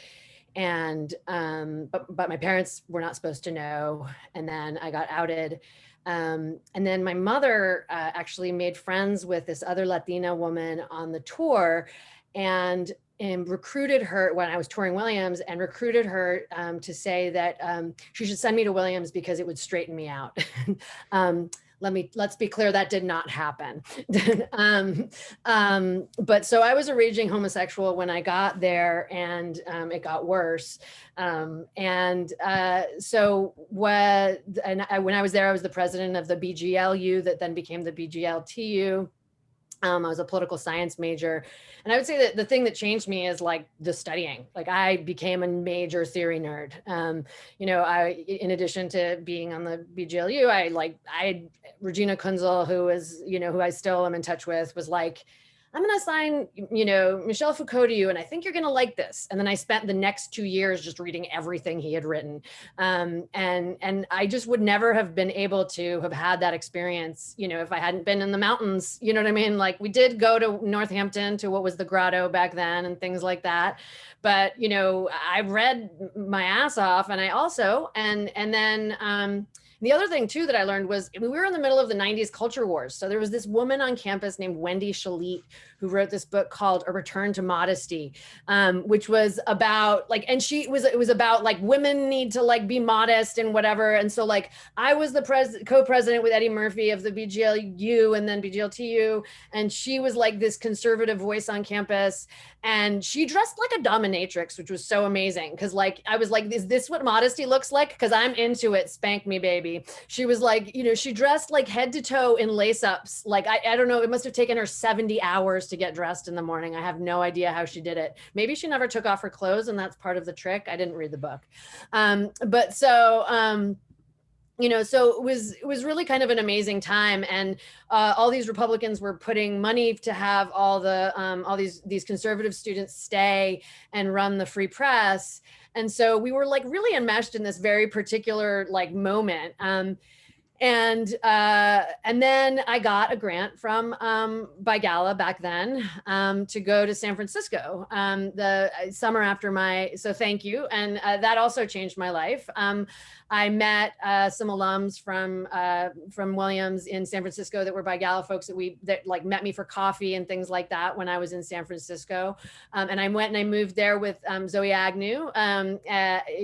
and but my parents were not supposed to know, and then I got outed. And then my mother actually made friends with this other Latina woman on the tour, and recruited her when I was touring Williams, and recruited her to say that she should send me to Williams because it would straighten me out. Let's be clear, that did not happen. But so I was a raging homosexual when I got there, and it got worse. So when I was there, I was the president of the BGLU that then became the BGLTU. I was a political science major. And I would say that the thing that changed me is like the studying. Like I became a major theory nerd. In addition to being on the BGLU, Regina Kunzel, who I still am in touch with, was like, I'm going to assign, Michel Foucault to you, and I think you're going to like this. And then I spent the next 2 years just reading everything he had written. And I just would never have been able to have had that experience, if I hadn't been in the mountains, you know what I mean? Like we did go to Northampton to what was the Grotto back then and things like that. But, I read my ass off, and I also, and then, the other thing too that I learned was we were in the middle of the 90s culture wars. So there was this woman on campus named Wendy Shalit who wrote this book called A Return to Modesty, which was about it was about like women need to like be modest and whatever. And so like I was the co-president with Eddie Murphy of the BGLU and then BGLTU. And she was like this conservative voice on campus. And she dressed like a dominatrix, which was so amazing. Cause like, I was like, is this what modesty looks like? Cause I'm into it. Spank me, baby. She was like, she dressed like head to toe in lace ups. Like, I don't know, it must've taken her 70 hours to get dressed in the morning. I have no idea how she did it. Maybe she never took off her clothes, and that's part of the trick. I didn't read the book. So it was really kind of an amazing time, and all these Republicans were putting money to have all these conservative students stay and run the free press, and so we were like really enmeshed in this very particular like moment. And then I got a grant from BiGLATA back then to go to San Francisco the summer after so thank you. And that also changed my life. I met some alums from Williams in San Francisco that were BiGLATA folks that like met me for coffee and things like that when I was in San Francisco. And I went and I moved there with Zoe Agnew,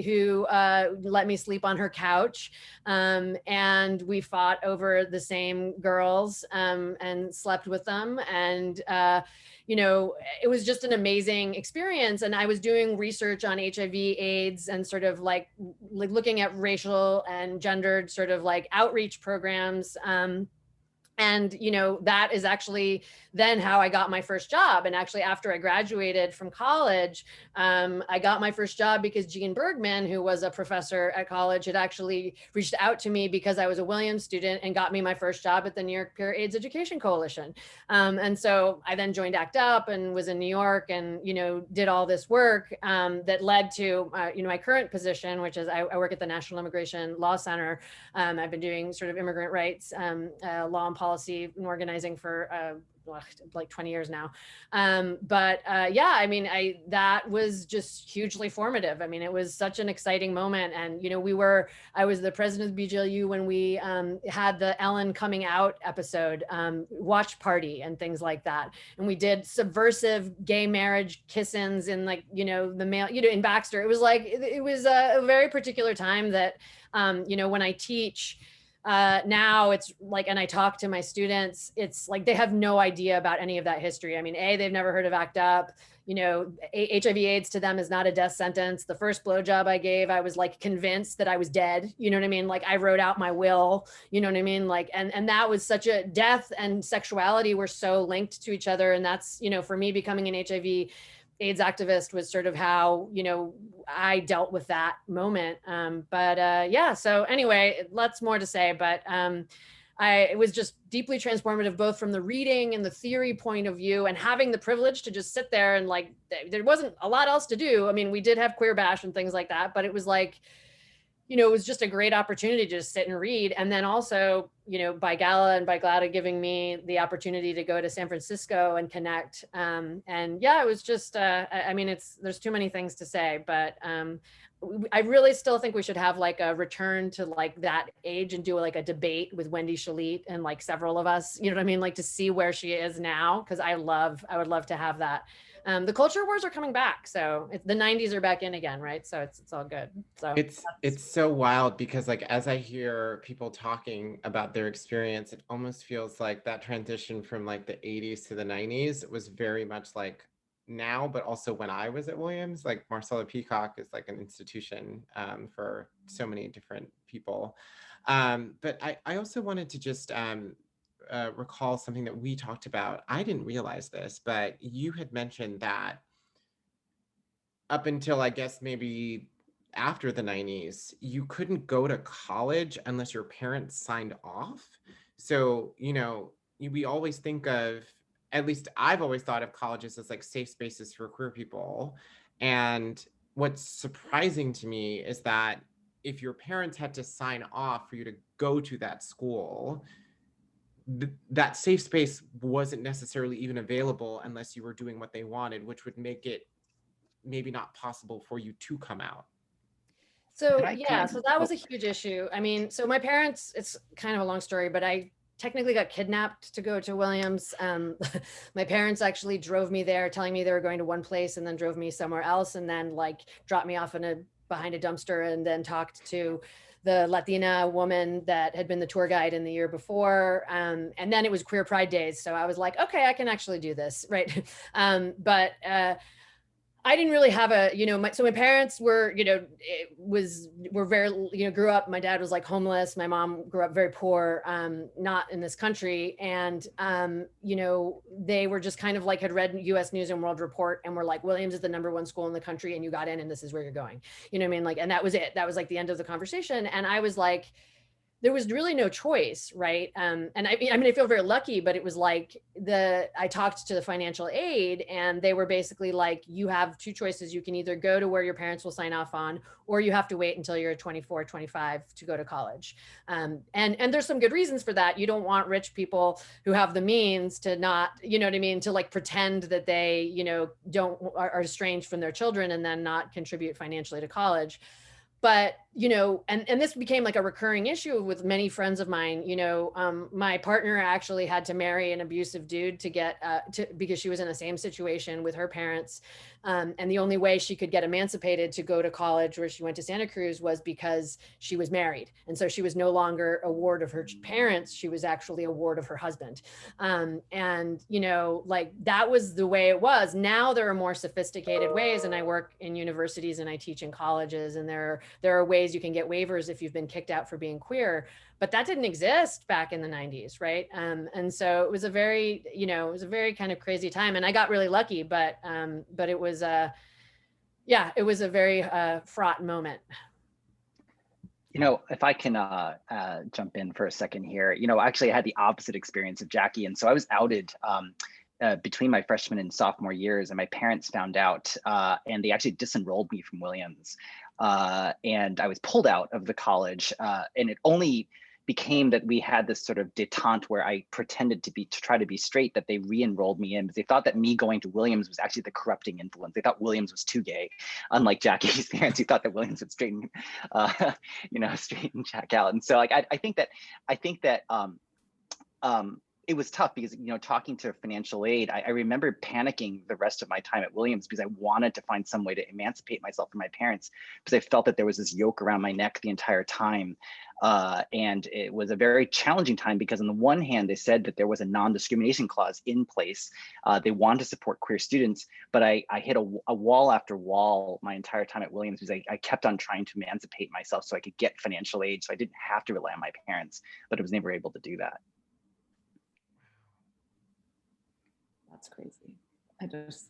who let me sleep on her couch. And we fought over the same girls and slept with them. And, it was just an amazing experience. And I was doing research on HIV, AIDS, and sort of like looking at racial and gendered sort of like outreach programs. And, that is actually then how I got my first job. And actually, after I graduated from college, I got my first job because Jean Bergman, who was a professor at college, had actually reached out to me because I was a Williams student and got me my first job at the New York Peer AIDS Education Coalition. And so I then joined ACT UP and was in New York and, did all this work that led to, my current position, which is I work at the National Immigration Law Center. I've been doing sort of immigrant rights law and policy and organizing for like 20 years now. That was just hugely formative. I mean, it was such an exciting moment. And, I was the president of the BGLU when we had the Ellen coming out episode, watch party and things like that. And we did subversive gay marriage kiss-ins in like, the mail, in Baxter. It was a very particular time that, when I teach, now it's like, and I talk to my students, it's like they have no idea about any of that history. I mean, they've never heard of ACT UP. HIV AIDS to them is not a death sentence. The first blowjob I gave, I was like convinced that I was dead. You know what I mean? Like I wrote out my will, you know what I mean? Like, and that was such a death and sexuality were so linked to each other. And that's, for me becoming an HIV AIDS activist was sort of how, I dealt with that moment. So anyway, lots more to say, but it was just deeply transformative, both from the reading and the theory point of view, and having the privilege to just sit there and like, there wasn't a lot else to do. I mean, we did have Queer Bash and things like that, but it was like, you know, it was just a great opportunity to just sit and read. And then also, you know, BiGLATA and BiGLATA giving me the opportunity to go to San Francisco and connect. And yeah, it was just, I mean, there's too many things to say, but I really still think we should have like a return to like that age and do like a debate with Wendy Shalit and like several of us, you know what I mean? Like to see where she is now. Cause I would love to have that. The culture wars are coming back. So the 90s are back in again, right? So it's all good. So it's so wild because like, as I hear people talking about their experience, it almost feels like that transition from like the 80s to the 90s was very much like now, but also when I was at Williams, like Marcella Peacock is like an institution for so many different people. But I also wanted to just recall something that we talked about. I didn't realize this, but you had mentioned that up until I guess maybe after the 90s, you couldn't go to college unless your parents signed off. So, you know, we always think of, at least I've always thought of colleges as like safe spaces for queer people. And what's surprising to me is that if your parents had to sign off for you to go to that school, that safe space wasn't necessarily even available unless you were doing what they wanted, which would make it maybe not possible for you to come out. So yeah, so that was a huge issue. I mean, so my parents, it's kind of a long story, but I technically got kidnapped to go to Williams. My parents actually drove me there telling me they were going to one place and then drove me somewhere else and then like dropped me off behind a dumpster and then talked to the Latina woman that had been the tour guide in the year before. And then it was Queer Pride Days. So I was like, okay, I can actually do this, right? But I didn't really have a, you know, so my parents were, you know, were very, you know, grew up, my dad was like homeless. My mom grew up very poor, not in this country. And, you know, they were just kind of like, had read US News and World Report and were like, Williams is the #1 school in the country and you got in and this is where you're going. You know what I mean? Like, and that was it. That was like the end of the conversation. And I was like, there was really no choice, right? And I mean, I feel very lucky, but it was like I talked to the financial aid and they were basically like, you have two choices. You can either go to where your parents will sign off on, or you have to wait until you're 24, 25 to go to college. And there's some good reasons for that. You don't want rich people who have the means to not, you know what I mean? To like pretend that they, you know, are estranged from their children and then not contribute financially to college. But, you know, and this became like a recurring issue with many friends of mine. You know, my partner actually had to marry an abusive dude to get because she was in the same situation with her parents. And the only way she could get emancipated to go to college where she went to Santa Cruz was because she was married. And so she was no longer a ward of her parents. She was actually a ward of her husband. And, you know, like that was the way it was. Now there are more sophisticated ways. And I work in universities and I teach in colleges, and there are ways you can get waivers if you've been kicked out for being queer, but that didn't exist back in the 90s, right? And so it was a very, you know, it was a very kind of crazy time, and I got really lucky, but it was yeah, it was a very fraught moment. You know, if I can jump in for a second here, you know, actually I had the opposite experience of Jackie, and so I was outed between my freshman and sophomore years, and my parents found out and they actually disenrolled me from Williams. And I was pulled out of the college, and it only became that we had this sort of detente where I pretended to try to be straight, that they re-enrolled me in because they thought that me going to Williams was actually the corrupting influence. They thought Williams was too gay, unlike Jackie's parents who thought that Williams would straighten, you know, straighten Jack out. And so like I think that it was tough because, you know, talking to financial aid, I remember panicking the rest of my time at Williams because I wanted to find some way to emancipate myself from my parents, because I felt that there was this yoke around my neck the entire time. And it was a very challenging time because on the one hand, they said that there was a non-discrimination clause in place. They wanted to support queer students, but I hit a wall after wall my entire time at Williams because I kept on trying to emancipate myself so I could get financial aid so I didn't have to rely on my parents, but I was never able to do that. That's crazy. I just,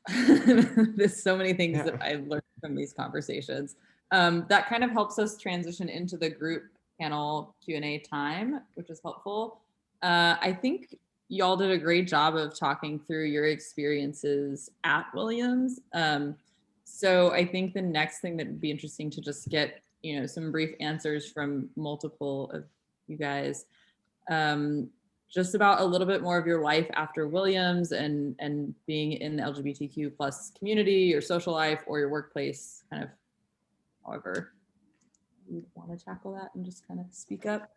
there's so many things that I learned from these conversations. That kind of helps us transition into the group panel Q&A time, which is helpful. I think y'all did a great job of talking through your experiences at Williams. So I think the next thing that would be interesting to just get, some brief answers from multiple of you guys, just about a little bit more of your life after Williams and being in the LGBTQ plus community, your social life or your workplace, kind of however you want to tackle that and just kind of speak up,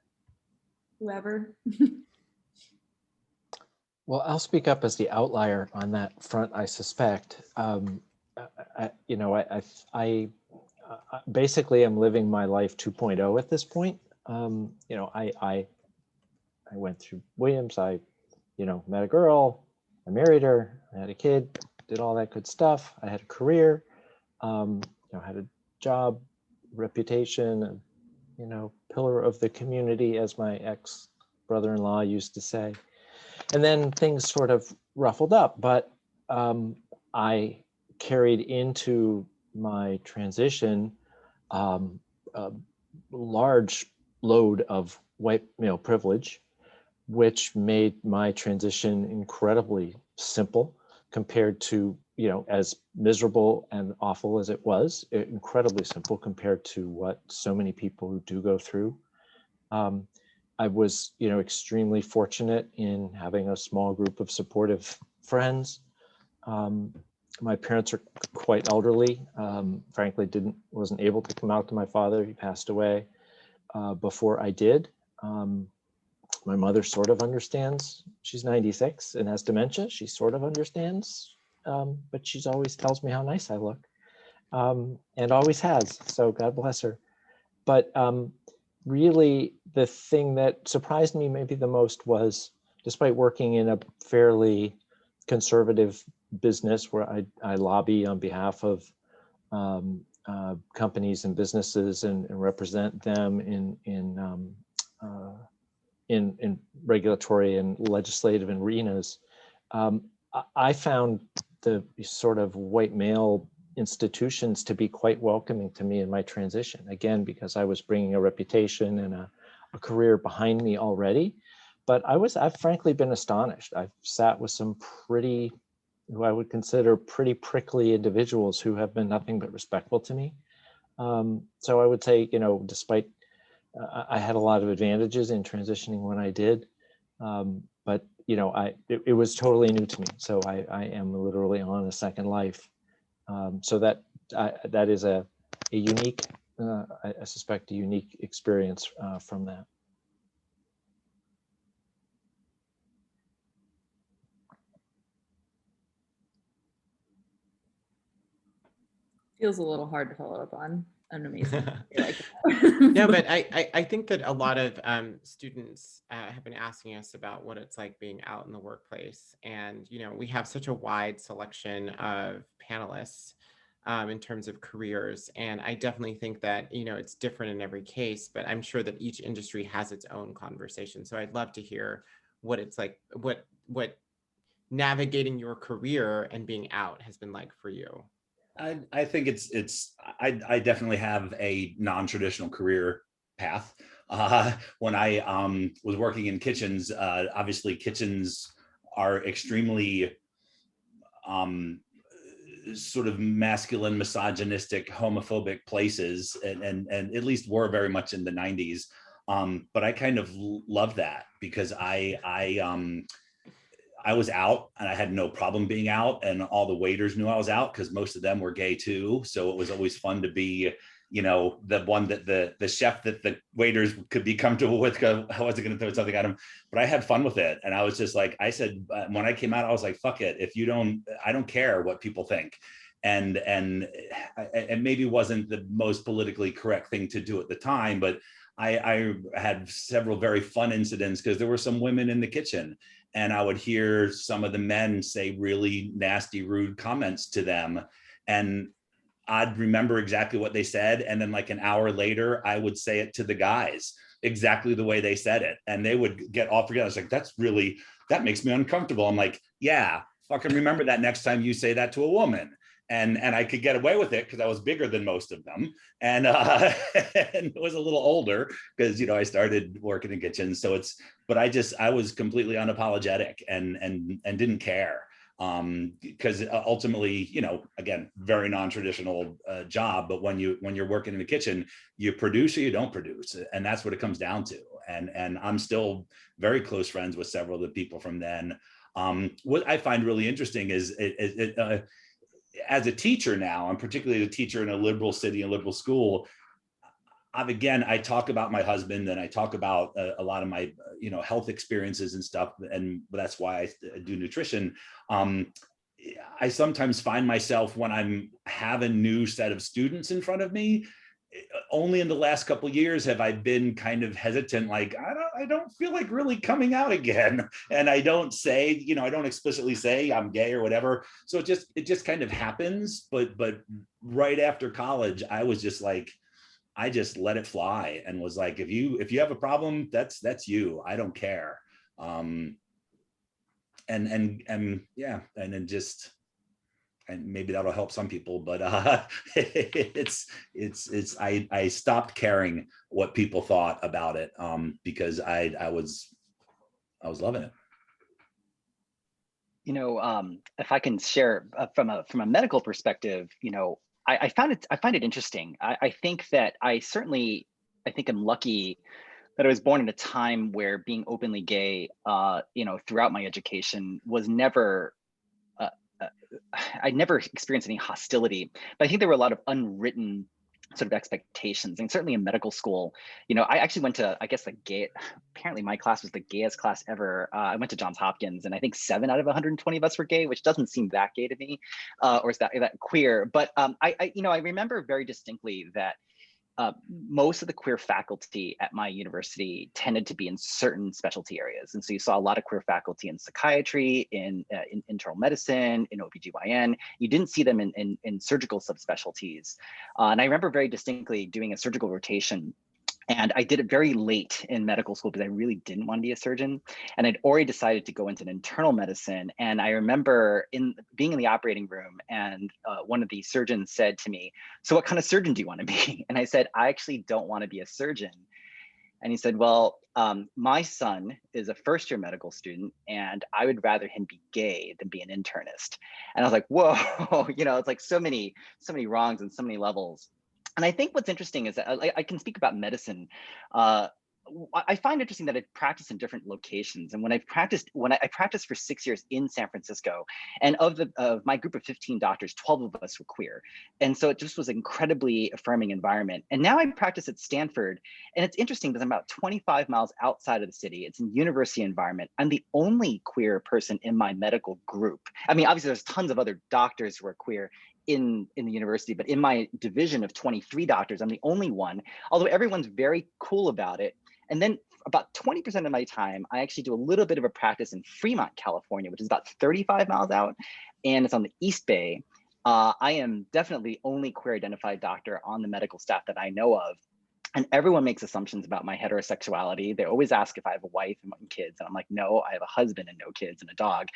whoever. Well, I'll speak up as the outlier on that front, I suspect. I basically am living my life 2.0 at this point. I went through Williams. I met a girl, I married her, I had a kid, did all that good stuff. I had a career, had a job, reputation, pillar of the community, as my ex-brother-in-law used to say. And then things sort of ruffled up, but I carried into my transition a large load of white male privilege, which made my transition incredibly simple compared to, as miserable and awful as it was, incredibly simple compared to what so many people who do go through. I was, extremely fortunate in having a small group of supportive friends. My parents are quite elderly. Frankly, wasn't able to come out to my father. He passed away before I did. My mother sort of understands. She's 96 and has dementia. She sort of understands, but she's always tells me how nice I look, and always has. So God bless her. But really, the thing that surprised me maybe the most was, despite working in a fairly conservative business where I lobby on behalf of companies and businesses and represent them in regulatory and legislative arenas, I found the sort of white male institutions to be quite welcoming to me in my transition. Again, because I was bringing a reputation and a career behind me already. But I've frankly been astonished. I've sat with some who I would consider pretty prickly individuals who have been nothing but respectful to me. So I would say, despite I had a lot of advantages in transitioning when I did, but it was totally new to me. So I am literally on a second life. So that is a unique, I suspect, a unique experience from that. Feels a little hard to follow up on. An amazing. No, but I think that a lot of students have been asking us about what it's like being out in the workplace. And, we have such a wide selection of panelists in terms of careers. And I definitely think that, it's different in every case, but I'm sure that each industry has its own conversation. So I'd love to hear what it's like, what navigating your career and being out has been like for you. I think I definitely have a non-traditional career path. When I was working in kitchens, obviously kitchens are extremely sort of masculine, misogynistic, homophobic places, and at least were very much in the 90s. But I kind of love that because I was out and I had no problem being out, and all the waiters knew I was out because most of them were gay too. So it was always fun to be, the one that the chef that the waiters could be comfortable with. I wasn't going to throw something at him, but I had fun with it. And I was just like, I said, when I came out, I was like, fuck it. I don't care what people think. And it maybe wasn't the most politically correct thing to do at the time, but I had several very fun incidents because there were some women in the kitchen. And I would hear some of the men say really nasty, rude comments to them. And I'd remember exactly what they said. And then like an hour later, I would say it to the guys, exactly the way they said it. And they would get all together. I was like, that makes me uncomfortable. I'm like, yeah, fucking remember that next time you say that to a woman. and I could get away with it because I was bigger than most of them, and and was a little older because I started working in kitchens. So but I was completely unapologetic and didn't care, because ultimately, again, very non-traditional job, but when you're working in the kitchen, you produce or you don't produce, and that's what it comes down to. And I'm still very close friends with several of the people from then. What I find really interesting is as a teacher now, I'm particularly a teacher in a liberal city, a liberal school. I talk about my husband, and I talk about a lot of my, health experiences and stuff. And that's why I do nutrition. I sometimes find myself, when I'm have a new set of students in front of me, only in the last couple of years have I been kind of hesitant, like, I don't feel like really coming out again. And I don't say, I don't explicitly say I'm gay or whatever. So it just kind of happens. But right after college, I was just like, I just let it fly and was like, if you have a problem, that's you. I don't care. And yeah, and then just, and maybe that'll help some people, but I stopped caring what people thought about it, because I was loving it. If I can share from a medical perspective, I find it interesting. I think that I think I'm lucky that I was born in a time where being openly gay, throughout my education was never, I never experienced any hostility, but I think there were a lot of unwritten sort of expectations. And certainly in medical school, I actually went to, I guess, apparently my class was the gayest class ever. I went to Johns Hopkins, and I think 7 out of 120 of us were gay, which doesn't seem that gay to me, or is that queer. But I remember very distinctly that most of the queer faculty at my university tended to be in certain specialty areas. And so you saw a lot of queer faculty in psychiatry, in internal medicine, in OBGYN. You didn't see them in surgical subspecialties. And I remember very distinctly doing a surgical rotation. And I did it very late in medical school because I really didn't want to be a surgeon. And I'd already decided to go into internal medicine. And I remember being in the operating room, and one of the surgeons said to me, "So what kind of surgeon do you want to be?" And I said, "I actually don't want to be a surgeon." And he said, "Well, my son is a first-year medical student, and I would rather him be gay than be an internist." And I was like, whoa, it's like so many wrongs and so many levels. And I think what's interesting is that I can speak about medicine. I find interesting that I practice in different locations. And when I practiced for 6 years in San Francisco, and of my group of 15 doctors, 12 of us were queer. And so it just was an incredibly affirming environment. And now I practice at Stanford. And it's interesting because I'm about 25 miles outside of the city. It's a university environment. I'm the only queer person in my medical group. I mean, obviously there's tons of other doctors who are queer in the university, but in my division of 23 doctors, I'm the only one, although everyone's very cool about it. And then about 20% of my time, I actually do a little bit of a practice in Fremont, California, which is about 35 miles out, and it's on the East Bay. I am definitely the only queer identified doctor on the medical staff that I know of. And everyone makes assumptions about my heterosexuality. They always ask if I have a wife and kids. And I'm like, no, I have a husband and no kids and a dog.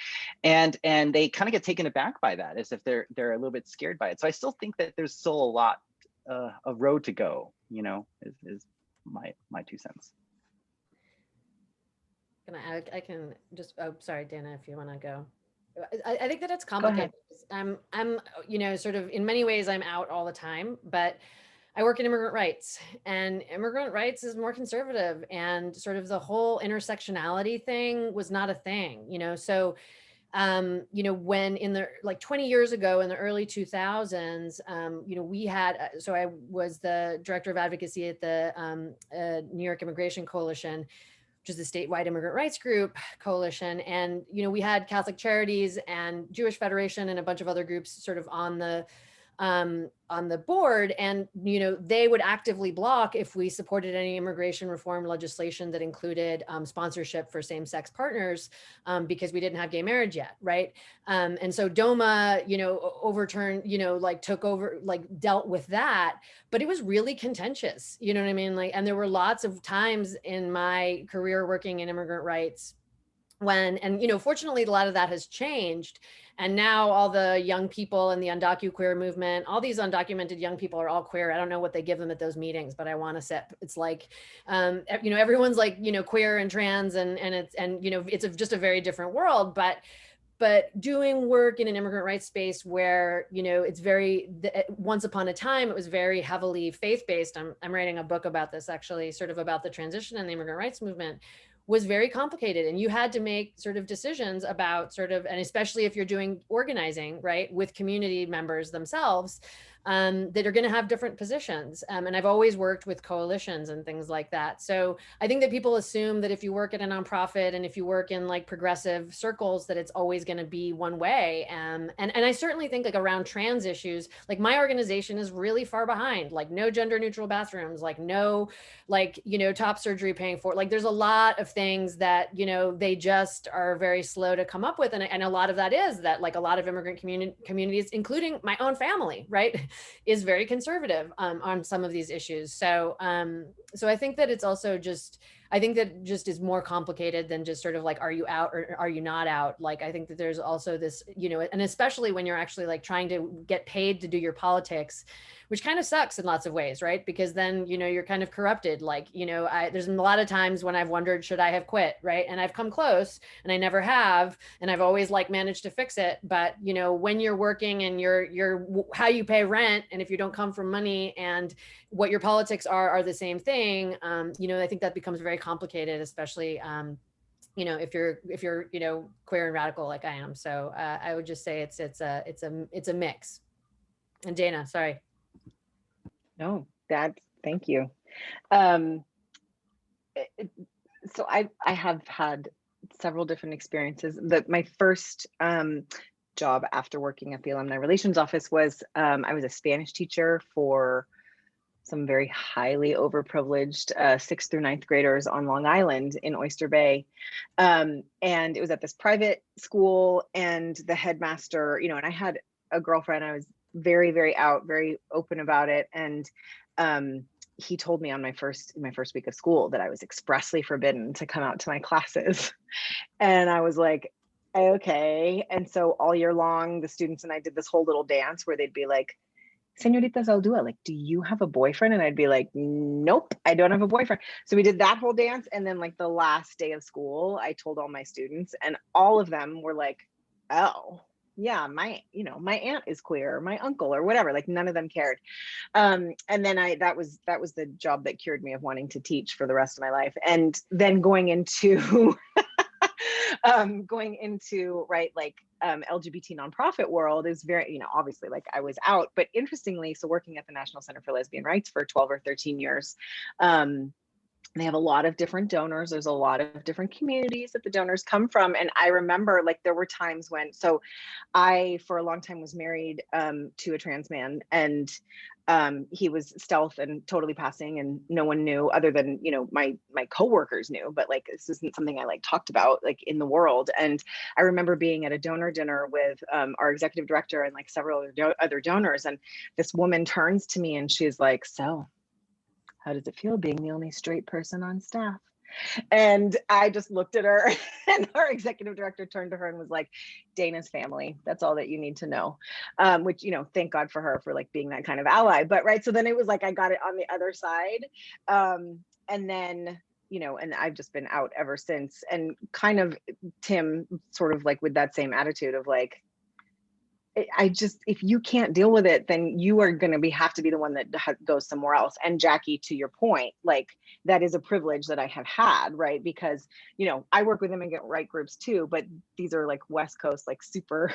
And they kind of get taken aback by that, as if they're a little bit scared by it. So I still think that there's still a lot, a road to go, is my 2 cents. I can just, oh, sorry, Dana, if you want to go. I think that it's complicated. I'm sort of, in many ways, I'm out all the time, but I work in immigrant rights, and immigrant rights is more conservative, and sort of the whole intersectionality thing was not a thing, so, when in the, 20 years ago in the early 2000s, we had, so I was the director of advocacy at the New York Immigration Coalition, which is the statewide immigrant rights group coalition. And, we had Catholic Charities and Jewish Federation and a bunch of other groups sort of on the board, and they would actively block if we supported any immigration reform legislation that included sponsorship for same-sex partners, because we didn't have gay marriage yet, right? And so DOMA, overturned, took over, dealt with that, but it was really contentious, you know what I mean? And there were lots of times in my career working in immigrant rights and you know, fortunately a lot of that has changed, and now all the young people in the undocu-queer movement, all these undocumented young people are all queer. I don't know what they give them at those meetings, but I want to say it's like, you know, everyone's like, you know, queer and trans, and you know, it's just a very different world. But doing work in an immigrant rights space where, you know, it's very, once upon a time, it was very heavily faith-based. I'm writing a book about this, actually, sort of about the transition in the immigrant rights movement, was very complicated. And you had to make sort of decisions about sort of, and especially if you're doing organizing, right, with community members themselves, that are going to have different positions. And I've always worked with coalitions and things like that. So I think that people assume that if you work at a nonprofit and if you work in like progressive circles, that it's always going to be one way. And I certainly think like around trans issues, like my organization is really far behind, like no gender neutral bathrooms, like no, like, you know, top surgery paying for, like there's a lot of things that, you know, they just are very slow to come up with. And a lot of that is that like a lot of immigrant communities, including my own family, right, is very conservative on some of these issues. So so I think that it's also just, I think that just is more complicated than just sort of like, are you out or are you not out? Like, I think that there's also this, you know, and especially when you're actually like trying to get paid to do your politics, which kind of sucks in lots of ways, right? Because then, you know, you're kind of corrupted. Like, you know, there's a lot of times when I've wondered, should I have quit, right? And I've come close and I never have. And I've always like managed to fix it. But, you know, when you're working and you're how you pay rent, and if you don't come from money and what your politics are the same thing, you know, I think that becomes very complicated, especially, you know, if you're, you know, queer and radical like I am. So I would just say it's a mix. And Dana, sorry. No, thank you. So I have had several different experiences. My first job after working at the Alumni Relations Office was I was a Spanish teacher for some very highly overprivileged 6th through 9th graders on Long Island in Oyster Bay. And it was at this private school, and the headmaster, you know, and I had a girlfriend. I was very, very out, very open about it. And he told me on my first week of school that I was expressly forbidden to come out to my classes. And I was like, okay. And so all year long, the students and I did this whole little dance where they'd be like, Señorita Zaldua, like, do you have a boyfriend? And I'd be like, nope, I don't have a boyfriend. So we did that whole dance. And then like the last day of school, I told all my students, and all of them were like, oh, yeah, my aunt is queer, or my uncle, or whatever. Like none of them cared. And then that was the job that cured me of wanting to teach for the rest of my life. And then going into right, like LGBT nonprofit world is very, you know, obviously like I was out, but interestingly, so working at the National Center for Lesbian Rights for 12 or 13 years, they have a lot of different donors. There's a lot of different communities that the donors come from. And I remember like there were times when, so I, for a long time, was married to a trans man, and he was stealth and totally passing, and no one knew other than, you know, my coworkers knew, but like, this isn't something I like talked about like in the world. And I remember being at a donor dinner with our executive director and like several other donors. And this woman turns to me and she's like, so how does it feel being the only straight person on staff? And I just looked at her, and our executive director turned to her and was like, Dana's family, that's all that you need to know. Which, you know, thank God for her for like being that kind of ally. But right, so then it was like I got it on the other side. And then, you know, and I've just been out ever since. And kind of Tim sort of like with that same attitude of like, I just, if you can't deal with it, then you are going to have to be the one that goes somewhere else. And Jackie, to your point, like that is a privilege that I have had, right? Because, you know, I work with immigrant right groups too, but these are like West Coast, like super,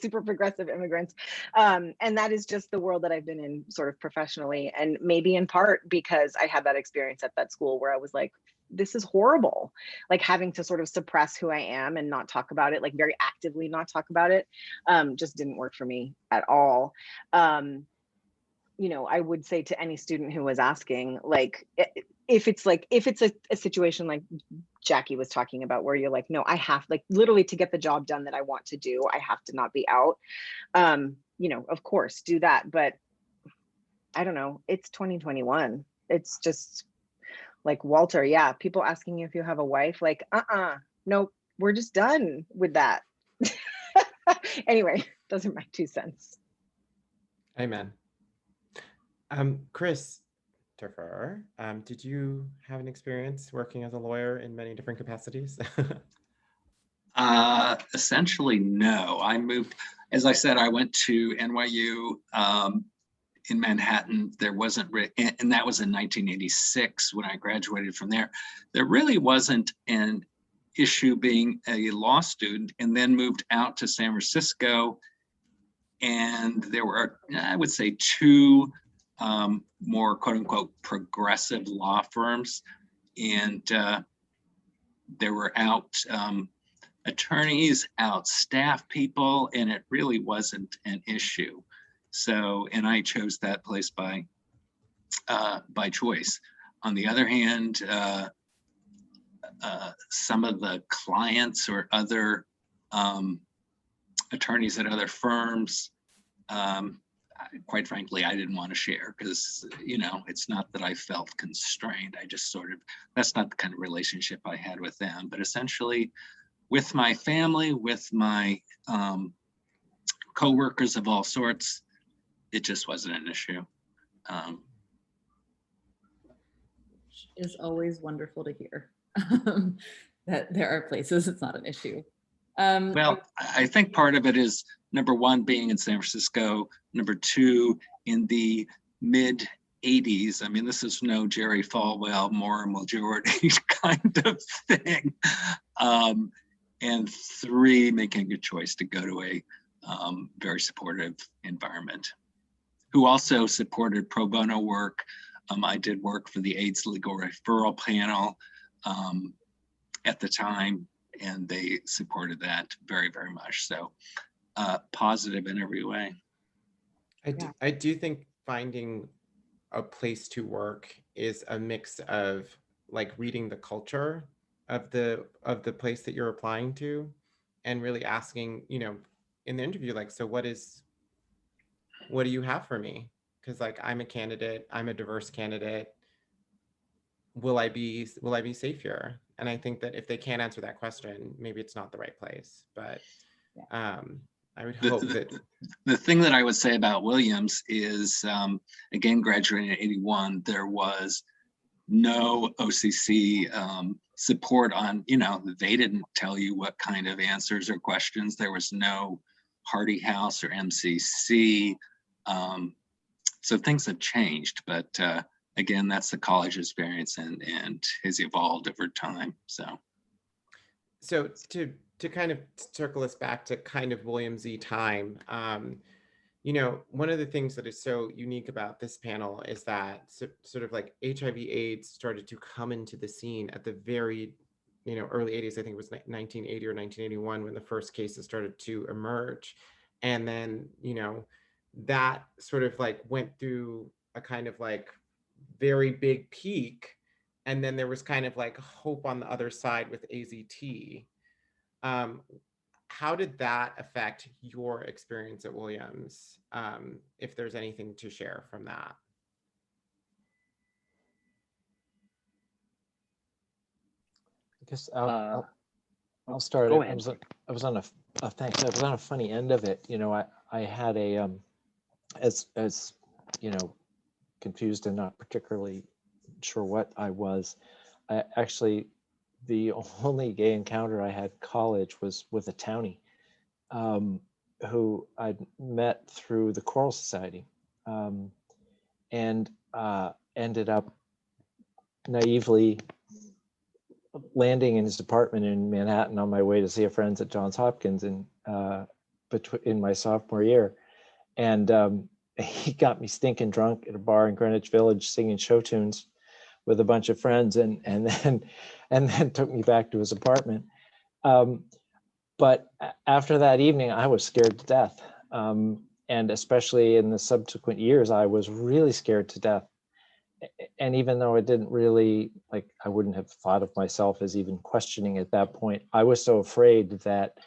super progressive immigrants. And that is just the world that I've been in sort of professionally. And maybe in part because I had that experience at that school where I was like, this is horrible, like having to sort of suppress who I am and not talk about it, like very actively not talk about it, just didn't work for me at all. You know, I would say to any student who was asking, like, if it's a situation like Jackie was talking about, where you're like, no, I have, like, literally to get the job done that I want to do, I have to not be out. You know, of course, do that. But I don't know, it's 2021. It's just like, Walter, yeah, people asking you if you have a wife, like, nope, we're just done with that. Anyway, those are my 2 cents. Amen. Christopher, did you have an experience working as a lawyer in many different capacities? Essentially, no. I moved, as I said, I went to NYU in Manhattan. There wasn't, and that was in 1986 when I graduated from there. There really wasn't an issue being a law student, and then moved out to San Francisco. And there were, I would say, 2 more quote unquote progressive law firms. And there were out attorneys, out staff people, and it really wasn't an issue. So, and I chose that place by choice. On the other hand, some of the clients or other attorneys at other firms, quite frankly, I didn't want to share because, you know, it's not that I felt constrained. I just sort of, that's not the kind of relationship I had with them. But essentially, with my family, with my coworkers of all sorts, it just wasn't an issue. Is always wonderful to hear that there are places it's not an issue. Well, I think part of it is, number one, being in San Francisco. Number two, in the mid 80s. I mean, this is no Jerry Falwell, moral majority kind of thing. And three, making a good choice to go to a very supportive environment. Who also supported pro bono work. I did work for the AIDS Legal Referral Panel at the time, and they supported that very, very much. So positive in every way. I do think finding a place to work is a mix of like reading the culture of the place that you're applying to, and really asking, you know, in the interview, like, so what do you have for me? Because like, I'm a candidate, I'm a diverse candidate. Will I be safe here? And I think that if they can't answer that question, maybe it's not the right place. But I would hope that the thing that I would say about Williams is, again, graduating in '81, there was no OCC support on, you know, they didn't tell you what kind of answers or questions. There was no Hardy House or MCC. So things have changed, but again, that's the college experience and has evolved over time. So to kind of circle us back to kind of Williams-y time, you know, one of the things that is so unique about this panel is that sort of like HIV/AIDS started to come into the scene at the very, you know, early 80s. I think it was 1980 or 1981 when the first cases started to emerge. And then, you know, that sort of like went through a kind of like very big peak. And then there was kind of like hope on the other side with AZT. How did that affect your experience at Williams? If there's anything to share from that. I guess I'll start. Go ahead. I was on a funny end of it. You know, I had a as you know, confused and not particularly sure what I was. I actually, the only gay encounter I had in college was with a townie who I'd met through the Choral Society, and ended up naively landing in his apartment in Manhattan on my way to see a friend at Johns Hopkins in my sophomore year. And he got me stinking drunk at a bar in Greenwich Village singing show tunes with a bunch of friends, and then took me back to his apartment. But after that evening, I was scared to death. And especially in the subsequent years, I was really scared to death. And even though it didn't really, like, I wouldn't have thought of myself as even questioning at that point, I was so afraid that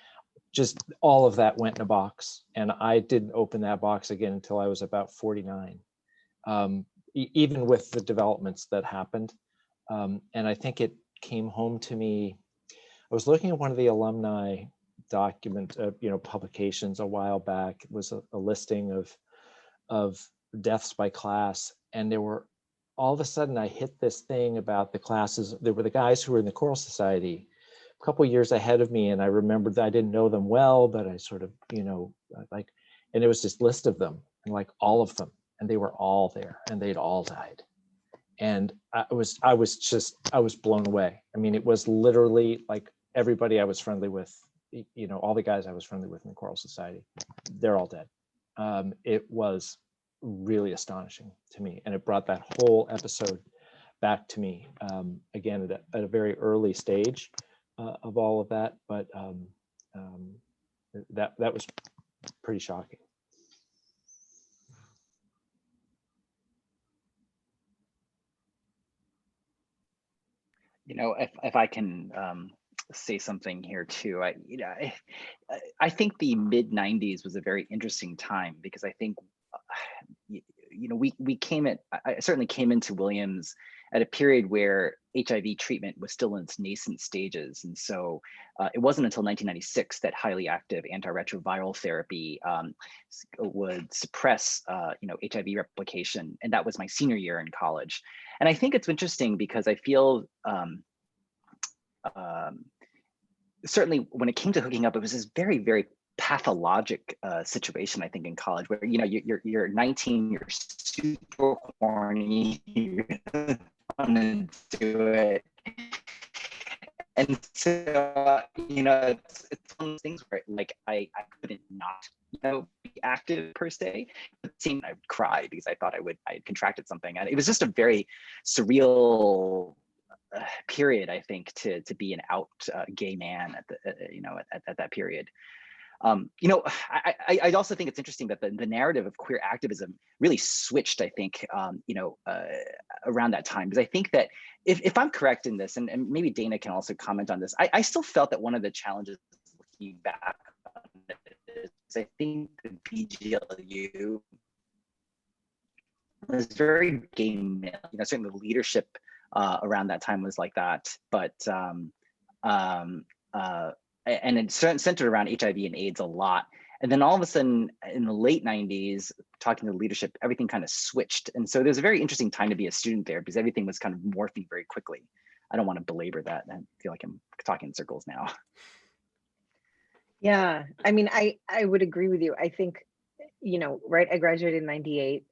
just all of that went in a box. And I didn't open that box again until I was about 49, even with the developments that happened. And I think it came home to me was looking at one of the alumni document, publications a while back. It was a listing of deaths by class, and there were, all of a sudden I hit this thing about the classes. There were the guys who were in the choral society a couple of years ahead of me, and I remembered that I didn't know them well, but I sort of, and it was this list of them, and like all of them, and they were all there, and they'd all died. And I was blown away. I mean, it was literally like everybody I was friendly with, all the guys I was friendly with in the choral society, they're all dead. It was really astonishing to me, and it brought that whole episode back to me, again at a very early stage of all of that, but that was pretty shocking. If I can say something here too, I think the mid 90s was a very interesting time, because I think I certainly came into Williams at a period where HIV treatment was still in its nascent stages. And so it wasn't until 1996 that highly active antiretroviral therapy would suppress HIV replication. And that was my senior year in college. And I think it's interesting because I feel certainly when it came to hooking up, it was this very, very pathologic situation, I think, in college, where you're 19, you're super horny, you want to do it, and so it's one of those things where like I couldn't not be active per se, but it seemed I would cry because I thought I had contracted something, and it was just a very surreal period, I think, to be an out gay man at that period. I also think it's interesting that the narrative of queer activism really switched, I think, around that time, because I think that if I'm correct in this, and maybe Dana can also comment on this, I still felt that one of the challenges looking back on it is I think the BGLU was very gay male. Certainly the leadership around that time was like that, but and it centered around HIV and AIDS a lot. And then all of a sudden in the late 90s, talking to the leadership, everything kind of switched. And so there's a very interesting time to be a student there, because everything was kind of morphing very quickly. I don't want to belabor that. I feel like I'm talking in circles now. Yeah, I mean, I would agree with you. I think, right, I graduated in 98.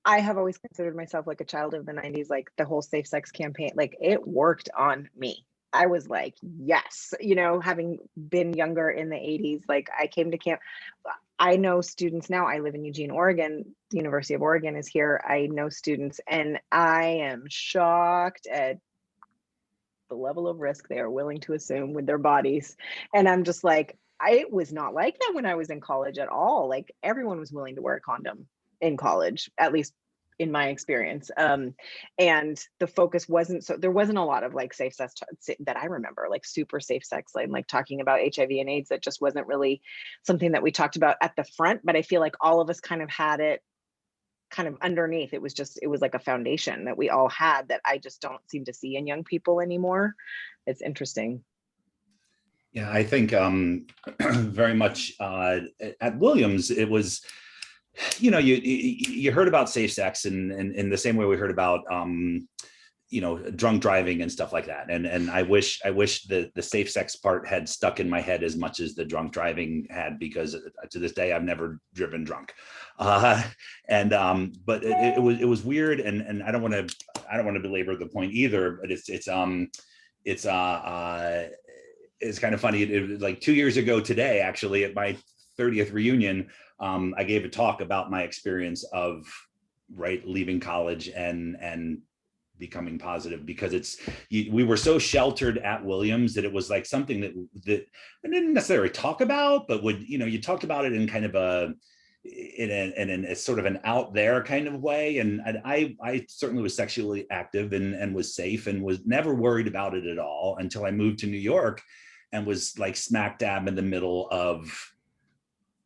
I have always considered myself like a child of the 90s, like the whole safe sex campaign, like it worked on me. I was like, yes, having been younger in the 80s, like I came to camp. I know students now. I live in Eugene, Oregon. The University of Oregon is here. I know students, and I am shocked at the level of risk they are willing to assume with their bodies. And I'm just like, it was not like that when I was in college at all. Like everyone was willing to wear a condom in college, at least in my experience. And the focus wasn't, so there wasn't a lot of like safe sex that I remember, like super safe sex, like talking about HIV and AIDS. That just wasn't really something that we talked about at the front, but I feel like all of us kind of had it kind of underneath. It was like a foundation that we all had that I just don't seem to see in young people anymore. It's interesting. Yeah, I think very much at Williams, it was, you heard about safe sex in the same way we heard about drunk driving and stuff like that. And I wish the safe sex part had stuck in my head as much as the drunk driving had, because to this day I've never driven drunk. But it was weird, and I don't want to belabor the point either, but it's kind of funny. It was like 2 years ago today, actually, at my 30th reunion, I gave a talk about my experience of leaving college and becoming positive, because we were so sheltered at Williams that it was like something that I didn't necessarily talk about, but you talked about it in kind of in a sort of an out there kind of way. And I certainly was sexually active and was safe and was never worried about it at all until I moved to New York and was like smack dab in the middle of